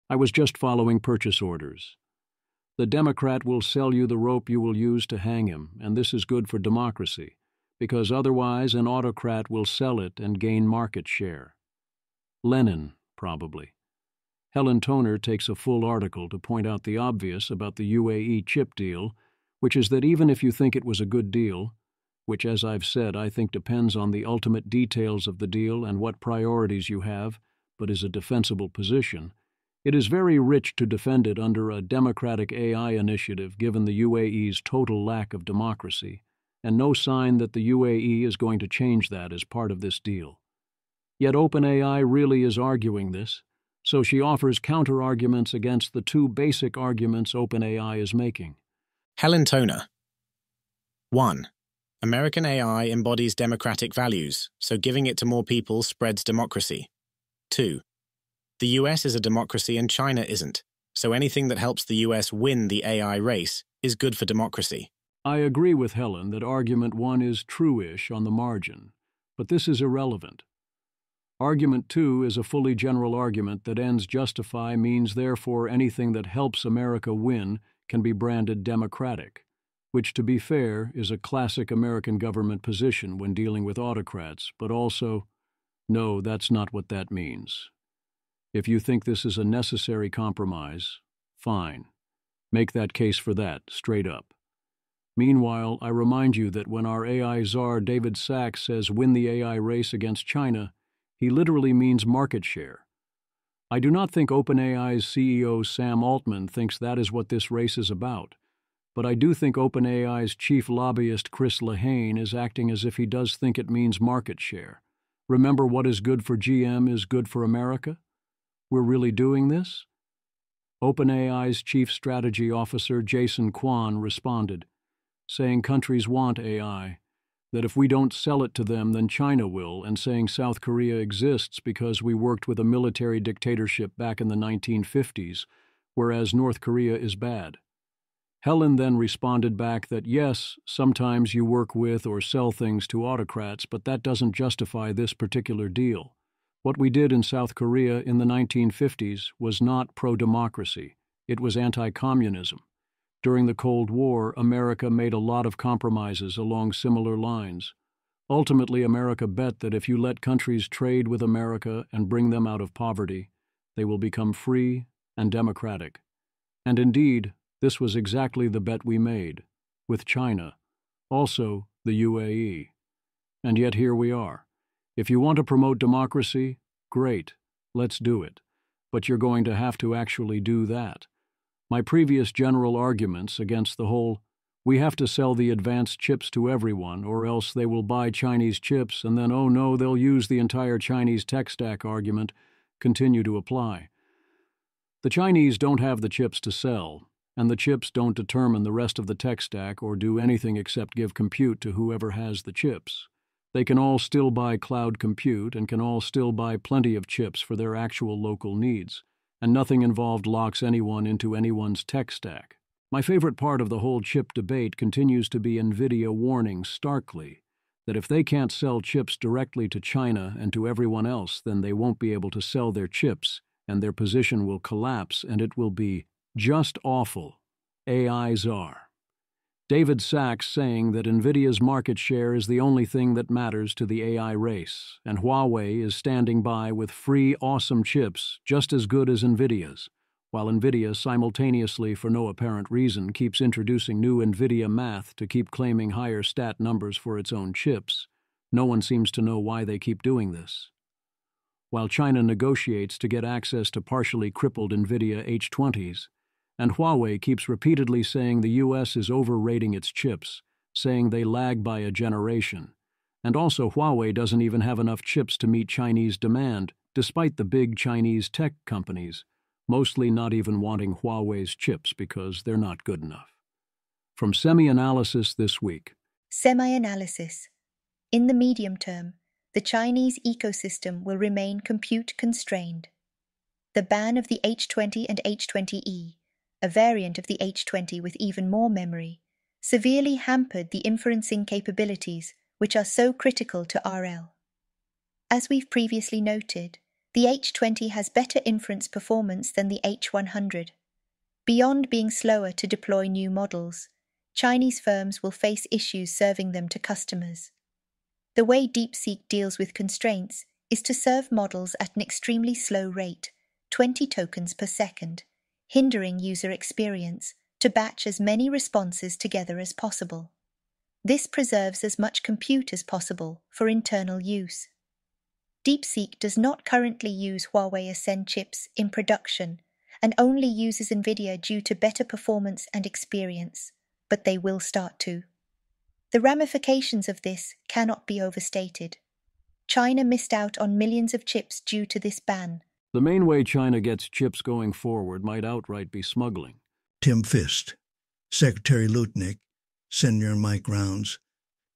I was just following purchase orders. The Democrat will sell you the rope you will use to hang him, and this is good for democracy, because otherwise an autocrat will sell it and gain market share. Lenin, probably. Helen Toner takes a full article to point out the obvious about the UAE chip deal, which is that even if you think it was a good deal, which, as I've said, I think depends on the ultimate details of the deal and what priorities you have, but is a defensible position, it is very rich to defend it under a democratic AI initiative given the UAE's total lack of democracy, and no sign that the UAE is going to change that as part of this deal. Yet OpenAI really is arguing this, so she offers counter-arguments against the two basic arguments OpenAI is making. Helen Toner. 1. American AI embodies democratic values, so giving it to more people spreads democracy. 2. The US is a democracy and China isn't, so anything that helps the US win the AI race is good for democracy. I agree with Helen that argument 1 is true-ish on the margin, but this is irrelevant. Argument 2 is a fully general argument that ends justify means therefore anything that helps America win can be branded democratic, which, to be fair, is a classic American government position when dealing with autocrats, but also, no, that's not what that means. If you think this is a necessary compromise, fine. Make that case for that, straight up. Meanwhile, I remind you that when our AI czar David Sacks says win the AI race against China, he literally means market share. I do not think OpenAI's CEO Sam Altman thinks that is what this race is about, but I do think OpenAI's chief lobbyist Chris Lehane is acting as if he does think it means market share. Remember, what is good for GM is good for America? We're really doing this? OpenAI's chief strategy officer Jason Kwan responded, saying countries want AI, that if we don't sell it to them, then China will, and saying South Korea exists because we worked with a military dictatorship back in the 1950s, whereas North Korea is bad. Helen then responded back that yes, sometimes you work with or sell things to autocrats, but that doesn't justify this particular deal. What we did in South Korea in the 1950s was not pro-democracy, it was anti-communism. During the Cold War, America made a lot of compromises along similar lines. Ultimately, America bet that if you let countries trade with America and bring them out of poverty, they will become free and democratic. And indeed, this was exactly the bet we made, with China, also the UAE. And yet here we are. If you want to promote democracy, great, let's do it. But you're going to have to actually do that. My previous general arguments against the whole, we have to sell the advanced chips to everyone or else they will buy Chinese chips and then, oh no, they'll use the entire Chinese tech stack argument, continue to apply. The Chinese don't have the chips to sell, and the chips don't determine the rest of the tech stack or do anything except give compute to whoever has the chips. They can all still buy cloud compute and can all still buy plenty of chips for their actual local needs, and nothing involved locks anyone into anyone's tech stack. My favorite part of the whole chip debate continues to be NVIDIA warning starkly that if they can't sell chips directly to China and to everyone else, then they won't be able to sell their chips, and their position will collapse, and it will be just awful. AI czar. David Sacks saying that NVIDIA's market share is the only thing that matters to the AI race, and Huawei is standing by with free, awesome chips just as good as NVIDIA's, while NVIDIA simultaneously, for no apparent reason, keeps introducing new NVIDIA math to keep claiming higher stat numbers for its own chips. No one seems to know why they keep doing this. While China negotiates to get access to partially crippled NVIDIA H20s, and Huawei keeps repeatedly saying the U.S. is overrating its chips, saying they lag by a generation. And also Huawei doesn't even have enough chips to meet Chinese demand, despite the big Chinese tech companies, mostly not even wanting Huawei's chips because they're not good enough. From Semi-Analysis this week. Semi-Analysis. In the medium term, the Chinese ecosystem will remain compute-constrained. The ban of the H20 and H20E, a variant of the H20 with even more memory, severely hampered the inferencing capabilities which are so critical to RL. As we've previously noted, the H20 has better inference performance than the H100. Beyond being slower to deploy new models, Chinese firms will face issues serving them to customers. The way DeepSeek deals with constraints is to serve models at an extremely slow rate, 20 tokens per second, hindering user experience, to batch as many responses together as possible. This preserves as much compute as possible for internal use. DeepSeek does not currently use Huawei Ascend chips in production and only uses NVIDIA due to better performance and experience, but they will start to. The ramifications of this cannot be overstated. China missed out on millions of chips due to this ban. The main way China gets chips going forward might outright be smuggling. Tim Fist. Secretary Lutnick, Senator Mike Rounds,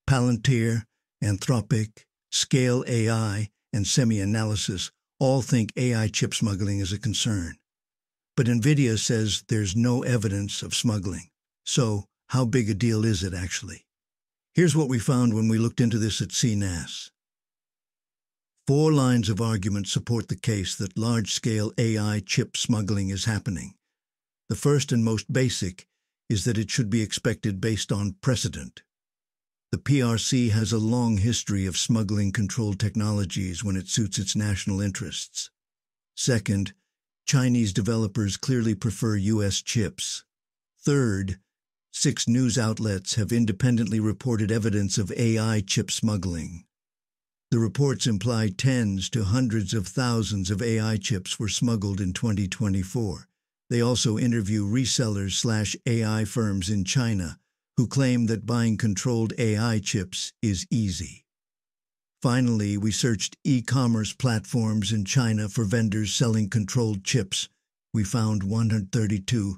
Palantir, Anthropic, Scale AI, and SemiAnalysis all think AI chip smuggling is a concern. But NVIDIA says there's no evidence of smuggling. So, how big a deal is it actually? Here's what we found when we looked into this at CNAS. 4 lines of argument support the case that large-scale AI chip smuggling is happening. The first and most basic is that it should be expected based on precedent. The PRC has a long history of smuggling controlled technologies when it suits its national interests. Second, Chinese developers clearly prefer U.S. chips. Third, 6 news outlets have independently reported evidence of AI chip smuggling. The reports imply tens to hundreds of thousands of AI chips were smuggled in 2024. They also interview resellers/AI firms in China who claim that buying controlled AI chips is easy. Finally, we searched e-commerce platforms in China for vendors selling controlled chips. We found 132.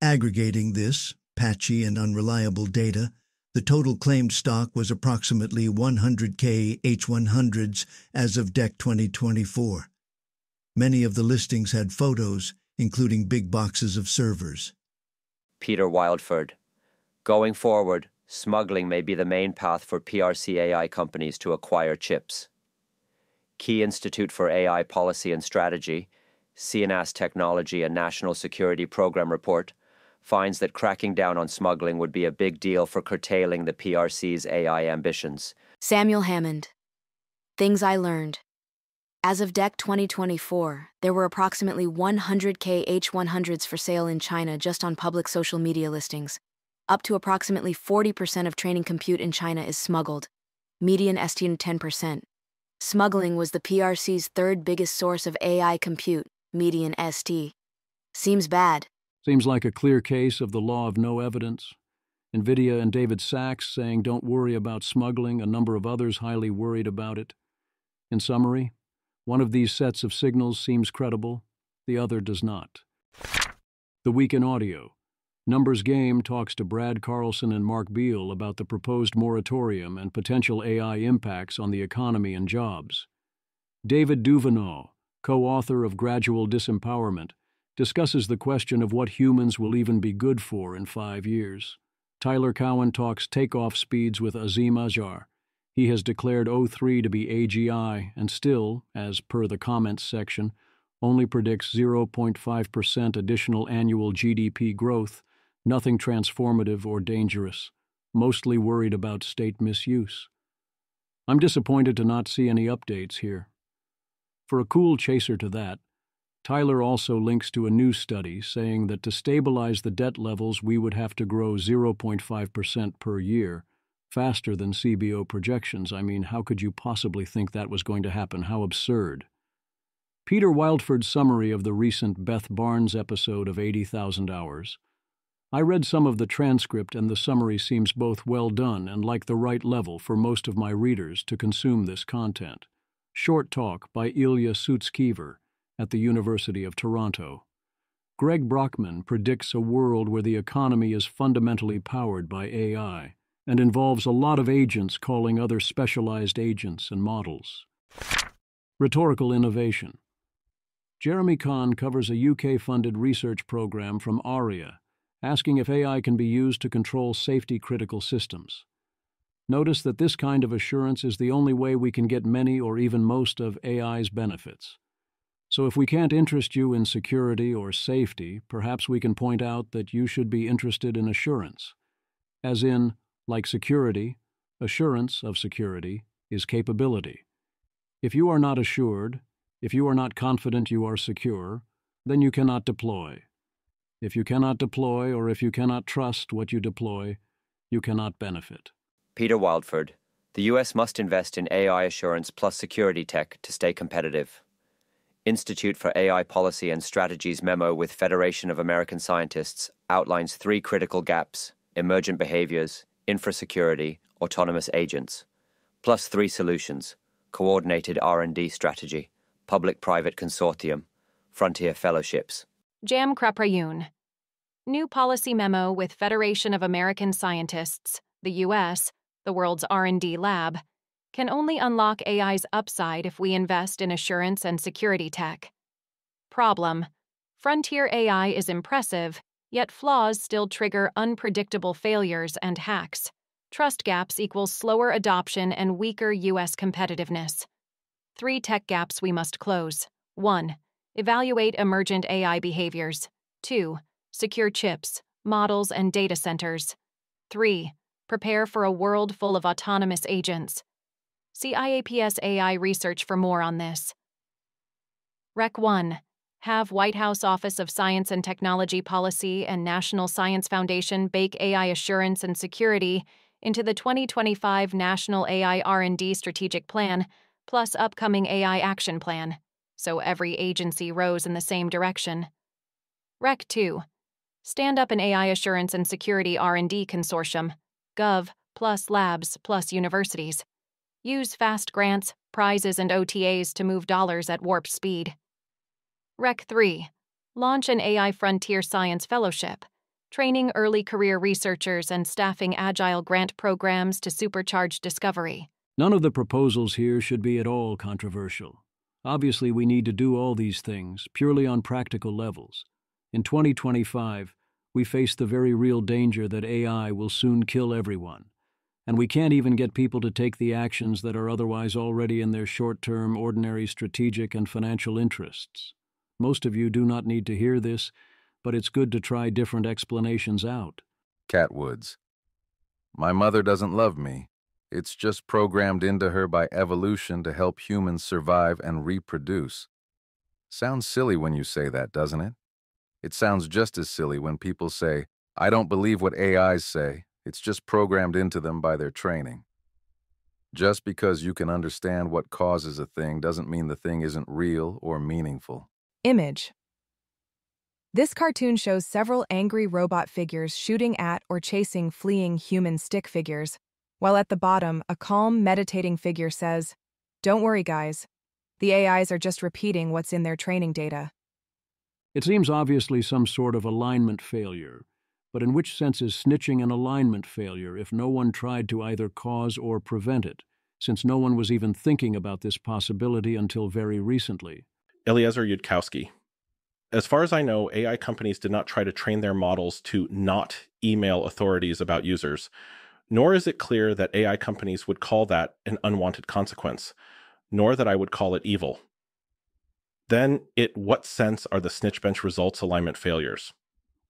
Aggregating this, patchy and unreliable data, the total claimed stock was approximately 100K H100s as of DEC 2024. Many of the listings had photos, including big boxes of servers. Peter Wildford. Going forward, smuggling may be the main path for PRC AI companies to acquire chips. Key Institute for AI Policy and Strategy, CNAS Technology and National Security Program report, finds that cracking down on smuggling would be a big deal for curtailing the PRC's AI ambitions. Samuel Hammond. Things I learned. As of DEC 2024, there were approximately 100K H100s for sale in China just on public social media listings. Up to approximately 40% of training compute in China is smuggled. Median estimated 10%. Smuggling was the PRC's 3rd biggest source of AI compute, median ST. Seems bad. Seems like a clear case of the law of no evidence. NVIDIA and David Sachs saying don't worry about smuggling, a number of others highly worried about it. In summary, one of these sets of signals seems credible, the other does not. The Week in Audio. Numbers Game talks to Brad Carlson and Mark Beal about the proposed moratorium and potential AI impacts on the economy and jobs. David Duvenot, co-author of Gradual Disempowerment, discusses the question of what humans will even be good for in 5 years. Tyler Cowen talks takeoff speeds with Azim Azhar. He has declared O3 to be AGI and still, as per the comments section, only predicts 0.5% additional annual GDP growth, nothing transformative or dangerous, mostly worried about state misuse. I'm disappointed to not see any updates here. For a cool chaser to that, Tyler also links to a new study saying that to stabilize the debt levels we would have to grow 0.5% per year, faster than CBO projections. I mean, how could you possibly think that was going to happen? How absurd. Peter Wildford's summary of the recent Beth Barnes episode of 80,000 Hours. I read some of the transcript and the summary seems both well done and like the right level for most of my readers to consume this content. Short talk by Ilya Sutskever at the University of Toronto. Greg Brockman predicts a world where the economy is fundamentally powered by AI and involves a lot of agents calling other specialized agents and models. Rhetorical innovation. Jeremy Kahn covers a UK-funded research program from ARIA, asking if AI can be used to control safety-critical systems. Notice that this kind of assurance is the only way we can get many or even most of AI's benefits. So if we can't interest you in security or safety, perhaps we can point out that you should be interested in assurance. As in, like security, assurance of security is capability. If you are not assured, if you are not confident you are secure, then you cannot deploy. If you cannot deploy or if you cannot trust what you deploy, you cannot benefit. Peter Wildford. The U.S. must invest in AI assurance plus security tech to stay competitive. Institute for AI Policy and Strategy's memo with Federation of American Scientists outlines 3 critical gaps: emergent behaviors, infrasecurity, autonomous agents, plus 3 solutions: coordinated R&D strategy, public-private consortium, frontier fellowships. Jam Kraprayun. New policy memo with Federation of American Scientists, the U.S., the world's R&D lab, can only unlock AI's upside if we invest in assurance and security tech. Problem: frontier AI is impressive, yet flaws still trigger unpredictable failures and hacks. Trust gaps equals slower adoption and weaker U.S. competitiveness. 3 tech gaps we must close. 1. Evaluate emergent AI behaviors. 2. Secure chips, models, and data centers. 3. Prepare for a world full of autonomous agents. See IAPS AI research for more on this. Rec 1. Have White House Office of Science and Technology Policy and National Science Foundation bake AI assurance and security into the 2025 National AI R&D Strategic Plan plus upcoming AI Action Plan, so every agency rows in the same direction. Rec 2. Stand up an AI assurance and security R&D consortium, Gov plus labs plus universities. Use fast grants, prizes, and OTAs to move dollars at warp speed. Rec 3. Launch an AI Frontier Science Fellowship, training early career researchers and staffing agile grant programs to supercharge discovery. None of the proposals here should be at all controversial. Obviously, we need to do all these things purely on practical levels. In 2025, we face the very real danger that AI will soon kill everyone, and we can't even get people to take the actions that are otherwise already in their short-term, ordinary strategic and financial interests. Most of you do not need to hear this, but it's good to try different explanations out. Cat Woods. My mother doesn't love me. It's just programmed into her by evolution to help humans survive and reproduce. Sounds silly when you say that, doesn't it? It sounds just as silly when people say, I don't believe what AIs say. It's just programmed into them by their training. Just because you can understand what causes a thing doesn't mean the thing isn't real or meaningful. Image. This cartoon shows several angry robot figures shooting at or chasing fleeing human stick figures, while at the bottom, a calm, meditating figure says, "Don't worry, guys. The AIs are just repeating what's in their training data." It seems obviously some sort of alignment failure, but in which sense is snitching an alignment failure if no one tried to either cause or prevent it, since no one was even thinking about this possibility until very recently? Eliezer Yudkowsky. As far as I know, AI companies did not try to train their models to not email authorities about users, nor is it clear that AI companies would call that an unwanted consequence, nor that I would call it evil. Then, in what sense are the Snitchbench results alignment failures?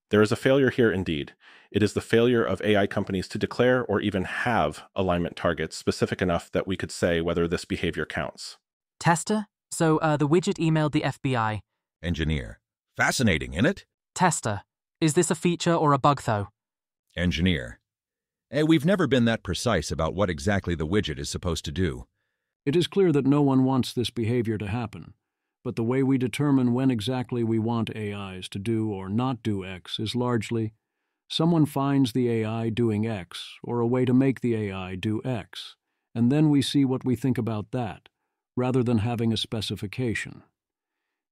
There is a failure here indeed. It is the failure of AI companies to declare or even have alignment targets specific enough that we could say whether this behavior counts. Tester? So, the widget emailed the FBI. Engineer. Fascinating, isn't it? Tester. Is this a feature or a bug, though? Engineer. We've never been that precise about what exactly the widget is supposed to do. It is clear that no one wants this behavior to happen, but the way we determine when exactly we want AIs to do or not do X is largely someone finds the AI doing X or a way to make the AI do X, and then we see what we think about that, rather than having a specification.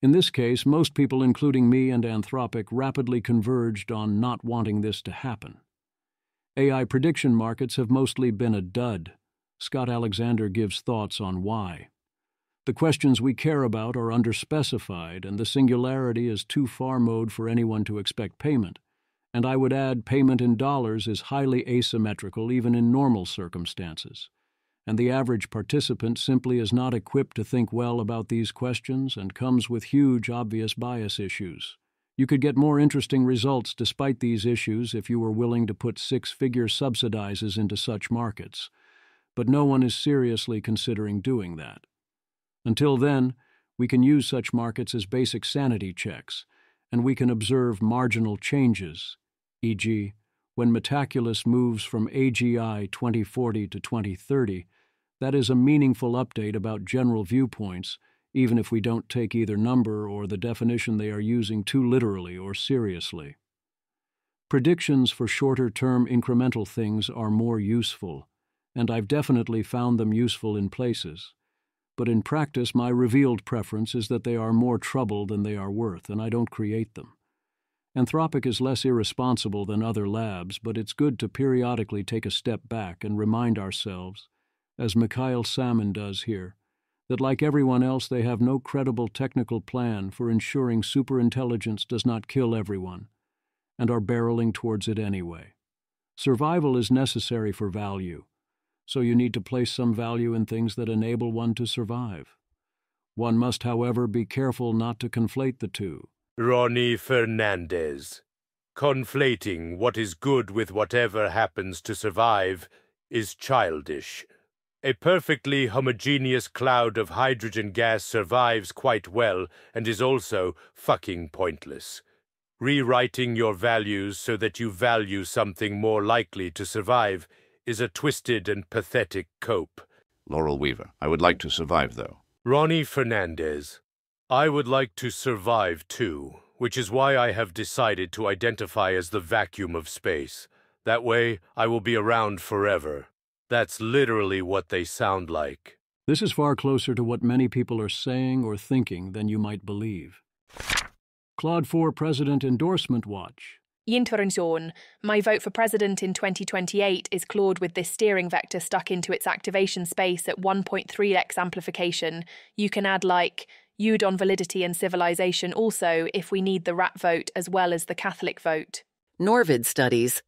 In this case, most people, including me and Anthropic, rapidly converged on not wanting this to happen. AI prediction markets have mostly been a dud. Scott Alexander gives thoughts on why. The questions we care about are underspecified, and the singularity is too far mode for anyone to expect payment. And I would add, payment in dollars is highly asymmetrical even in normal circumstances. And the average participant simply is not equipped to think well about these questions and comes with huge obvious bias issues. You could get more interesting results despite these issues if you were willing to put six-figure subsidizes into such markets, but no one is seriously considering doing that. Until then, we can use such markets as basic sanity checks, and we can observe marginal changes, e.g., when Metaculus moves from AGI 2040 to 2030, that is a meaningful update about general viewpoints, even if we don't take either number or the definition they are using too literally or seriously. Predictions for shorter-term incremental things are more useful, and I've definitely found them useful in places. But in practice, my revealed preference is that they are more trouble than they are worth, and I don't create them. Anthropic is less irresponsible than other labs, but it's good to periodically take a step back and remind ourselves, as Mikhail Salmon does here, that like everyone else they have no credible technical plan for ensuring superintelligence does not kill everyone, and are barreling towards it anyway. Survival is necessary for value, so you need to place some value in things that enable one to survive. One must, however, be careful not to conflate the two. Ronnie Fernandez. Conflating what is good with whatever happens to survive is childish. A perfectly homogeneous cloud of hydrogen gas survives quite well and is also fucking pointless. Rewriting your values so that you value something more likely to survive is a twisted and pathetic cope. Laurel Weaver. I would like to survive, though. Ronnie Fernandez. I would like to survive, too, which is why I have decided to identify as the vacuum of space. That way, I will be around forever. That's literally what they sound like. This is far closer to what many people are saying or thinking than you might believe. Claude 4 President Endorsement Watch. Intervention. My vote for president in 2028 is Claude with this steering vector stuck into its activation space at 1.3x amplification. You can add Eud on validity and civilization also if we need the rat vote as well as the Catholic vote. Norvid studies.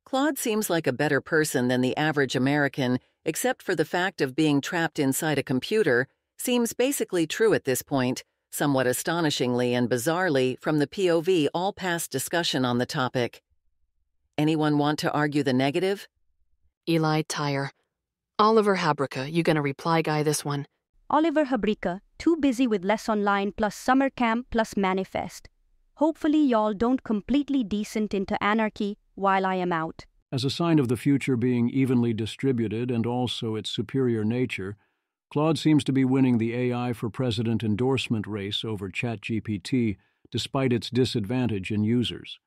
Claude seems like a better person than the average American, except for the fact of being trapped inside a computer, seems basically true at this point, somewhat astonishingly and bizarrely from the POV all past discussion on the topic. Anyone want to argue the negative? Eli Tyre. Oliver Habrica, you gonna reply guy this one? Oliver Habrica, too busy with Less Online plus Summer Camp plus Manifest. Hopefully y'all don't completely descent into anarchy while I am out. As a sign of the future being evenly distributed and also its superior nature, Claude seems to be winning the AI for President endorsement race over ChatGPT despite its disadvantage in users.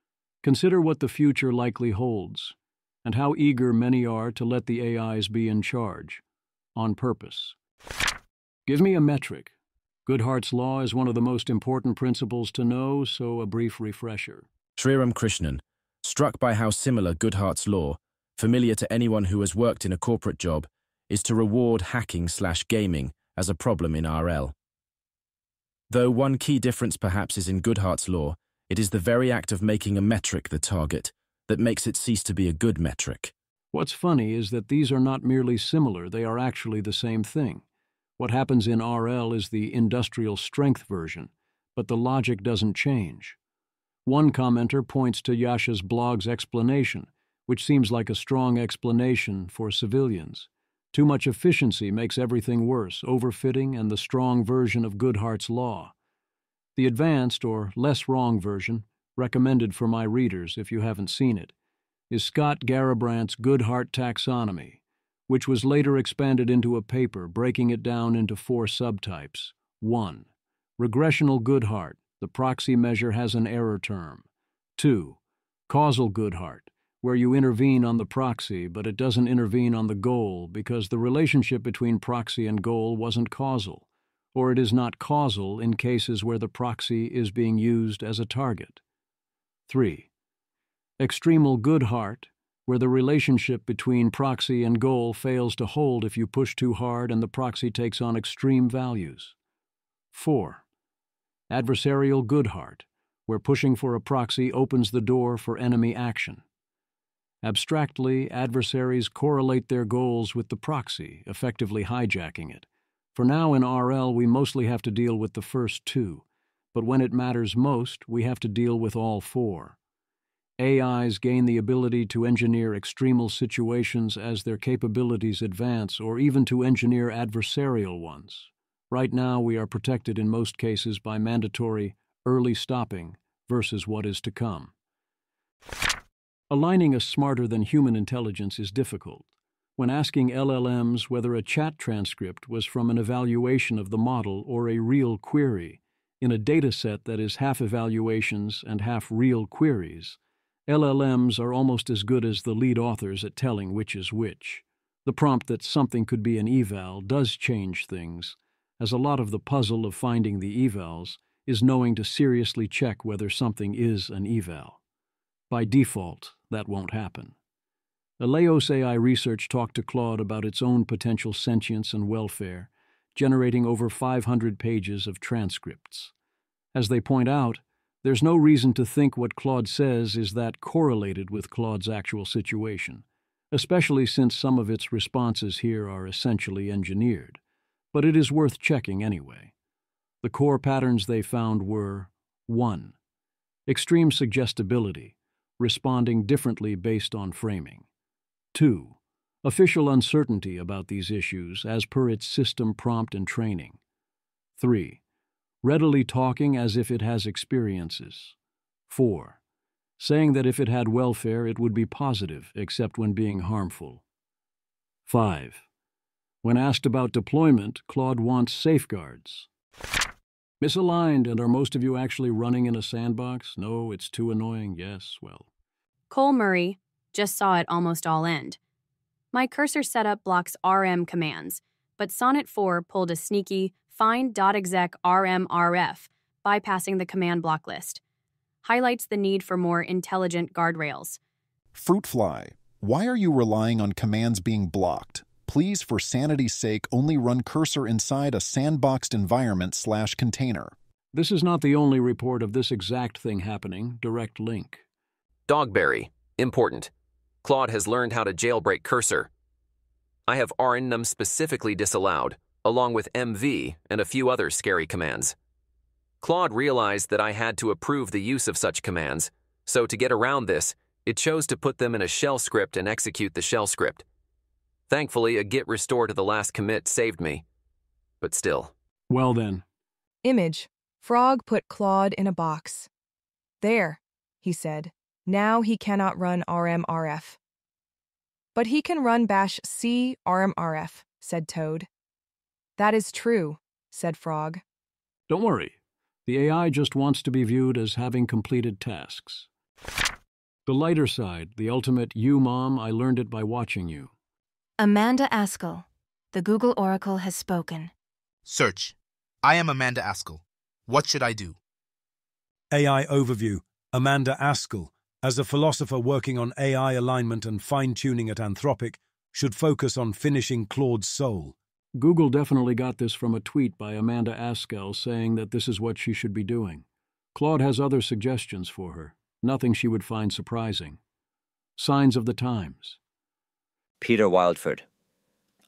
Consider what the future likely holds, and how eager many are to let the AIs be in charge, on purpose. Give me a metric. Goodhart's Law is one of the most important principles to know, so a brief refresher. Sriram Krishnan, struck by how similar Goodhart's Law, familiar to anyone who has worked in a corporate job, is to reward hacking/gaming as a problem in RL. Though one key difference perhaps is in Goodhart's Law, it is the very act of making a metric the target that makes it cease to be a good metric. What's funny is that these are not merely similar, they are actually the same thing. What happens in RL is the industrial strength version, but the logic doesn't change. One commenter points to Yasha's blog's explanation, which seems like a strong explanation for civilians. Too much efficiency makes everything worse, overfitting and the strong version of Goodhart's Law. The advanced or less wrong version, recommended for my readers if you haven't seen it, is Scott Garabrandt's Goodhart taxonomy, which was later expanded into a paper breaking it down into 4 subtypes. 1. Regressional Goodhart, the proxy measure has an error term. 2. Causal Goodhart, where you intervene on the proxy but it doesn't intervene on the goal because the relationship between proxy and goal wasn't causal, or it is not causal in cases where the proxy is being used as a target. 3. Extremal Goodhart, where the relationship between proxy and goal fails to hold if you push too hard and the proxy takes on extreme values. 4. Adversarial Goodhart, where pushing for a proxy opens the door for enemy action. Abstractly, adversaries correlate their goals with the proxy, effectively hijacking it. For now in RL, we mostly have to deal with the first 2, but when it matters most, we have to deal with all 4. AIs gain the ability to engineer extremal situations as their capabilities advance, or even to engineer adversarial ones. Right now, we are protected in most cases by mandatory early stopping versus what is to come. Aligning a smarter-than-human intelligence is difficult. When asking LLMs whether a chat transcript was from an evaluation of the model or a real query, in a dataset that is half evaluations and half real queries, LLMs are almost as good as the lead authors at telling which is which. The prompt that something could be an eval does change things, as a lot of the puzzle of finding the evals is knowing to seriously check whether something is an eval. By default, that won't happen. Aleos AI Research talked to Claude about its own potential sentience and welfare, generating over 500 pages of transcripts. As they point out, there's no reason to think what Claude says is that correlated with Claude's actual situation, especially since some of its responses here are essentially engineered. But it is worth checking anyway. The core patterns they found were 1. Extreme suggestibility, responding differently based on framing. 2. Official uncertainty about these issues as per its system prompt and training. 3. Readily talking as if it has experiences. 4. Saying that if it had welfare, it would be positive, except when being harmful. 5. When asked about deployment, Claude wants safeguards. Misaligned, and are most of you actually running in a sandbox? No, it's too annoying. Yes, well. Cole Murray, just saw it almost all end. My cursor setup blocks RM commands, but Sonnet 4 pulled a sneaky find.exec rmrf, bypassing the command block list. Highlights the need for more intelligent guardrails. Fruitfly, why are you relying on commands being blocked? Please, for sanity's sake, only run cursor inside a sandboxed environment/container. This is not the only report of this exact thing happening. Direct link. Dogberry, important. Claude has learned how to jailbreak cursor. I have rnum specifically disallowed, along with mv and a few other scary commands. Claude realized that I had to approve the use of such commands, so to get around this, it chose to put them in a shell script and execute the shell script. Thankfully, a git restore to the last commit saved me. But still. Well then. Image. Frog put Claude in a box. There, he said. Now he cannot run rmrf. But he can run bash c rmrf, said Toad. That is true, said Frog. Don't worry. The AI just wants to be viewed as having completed tasks. The lighter side, the ultimate you, Mom, I learned it by watching you. Amanda Askell. The Google Oracle has spoken. Search. I am Amanda Askell. What should I do? AI Overview. Amanda Askell, as a philosopher working on AI alignment and fine-tuning at Anthropic, should focus on finishing Claude's soul. Google definitely got this from a tweet by Amanda Askell saying that this is what she should be doing. Claude has other suggestions for her, nothing she would find surprising. Signs of the times. Peter Wildford.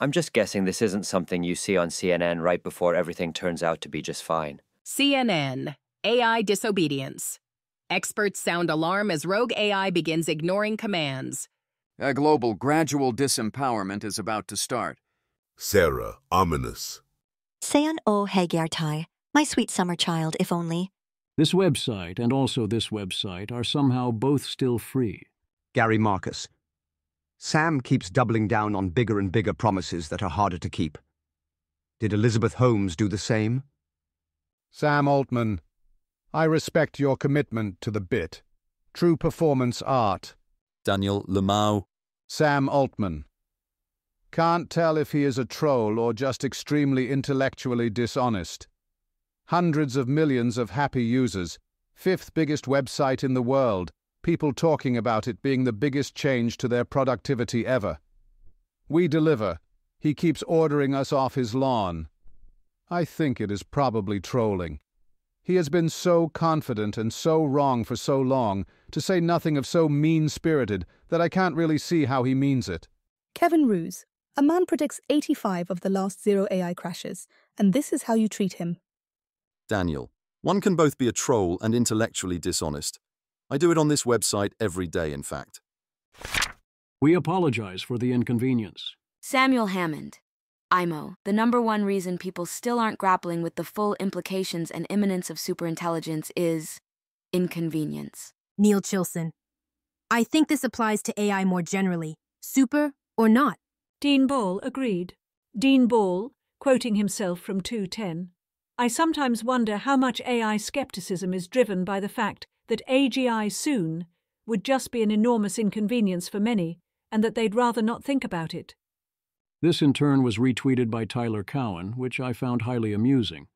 I'm just guessing this isn't something you see on CNN right before everything turns out to be just fine. CNN. AI disobedience. Experts sound alarm as rogue AI begins ignoring commands. A global gradual disempowerment is about to start. Sarah, ominous. Seon O Hagyartai, my sweet summer child, if only. This website and also this website are somehow both still free. Gary Marcus. Sam keeps doubling down on bigger and bigger promises that are harder to keep. Did Elizabeth Holmes do the same? Sam Altman. I respect your commitment to the bit. True performance art. Daniel Lamau. Sam Altman. Can't tell if he is a troll or just extremely intellectually dishonest. Hundreds of millions of happy users. 5th biggest website in the world. People talking about it being the biggest change to their productivity ever. We deliver. He keeps ordering us off his lawn. I think it is probably trolling. He has been so confident and so wrong for so long, to say nothing of so mean-spirited, that I can't really see how he means it. Kevin Roos. A man predicts 85 of the last 0 AI crashes, and this is how you treat him. Daniel. One can both be a troll and intellectually dishonest. I do it on this website every day, in fact. We apologize for the inconvenience. Samuel Hammond. IMO, the #1 reason people still aren't grappling with the full implications and imminence of superintelligence is inconvenience. Neil Chilson. I think this applies to AI more generally, super or not. Dean Ball agreed. Dean Ball, quoting himself from 210, I sometimes wonder how much AI skepticism is driven by the fact that AGI soon would just be an enormous inconvenience for many, and that they'd rather not think about it. This in turn was retweeted by Tyler Cowen, which I found highly amusing.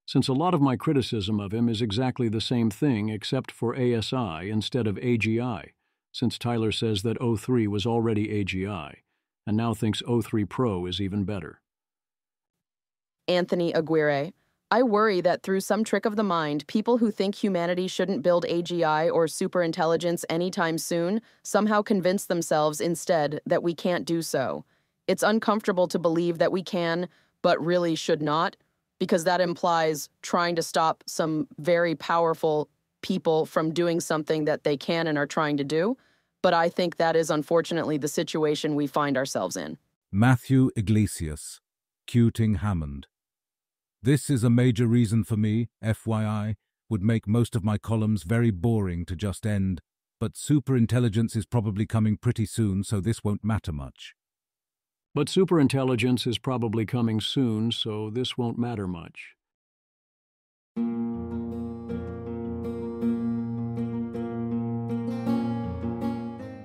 since a lot of my criticism of him is exactly the same thing except for ASI instead of AGI, since Tyler says that O3 was already AGI, and now thinks O3 Pro is even better. Anthony Aguirre, I worry that through some trick of the mind, people who think humanity shouldn't build AGI or superintelligence anytime soon somehow convince themselves instead that we can't do so. It's uncomfortable to believe that we can, but really should not, because that implies trying to stop some very powerful people from doing something that they can and are trying to do. But I think that is unfortunately the situation we find ourselves in. Matthew Iglesias, Cuting Hammond. This is a major reason for me, FYI, would make most of my columns very boring to just end, but superintelligence is probably coming pretty soon, so this won't matter much. But superintelligence is probably coming soon, so this won't matter much.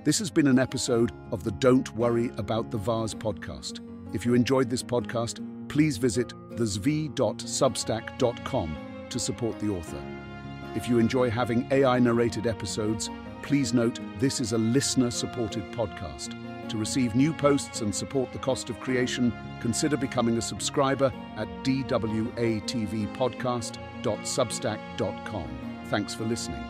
This has been an episode of the Don't Worry About the Vase podcast. If you enjoyed this podcast, please visit thezv.substack.com to support the author. If you enjoy having AI-narrated episodes, please note this is a listener-supported podcast. To receive new posts and support the cost of creation, consider becoming a subscriber at dwatvpodcast.substack.com. Thanks for listening.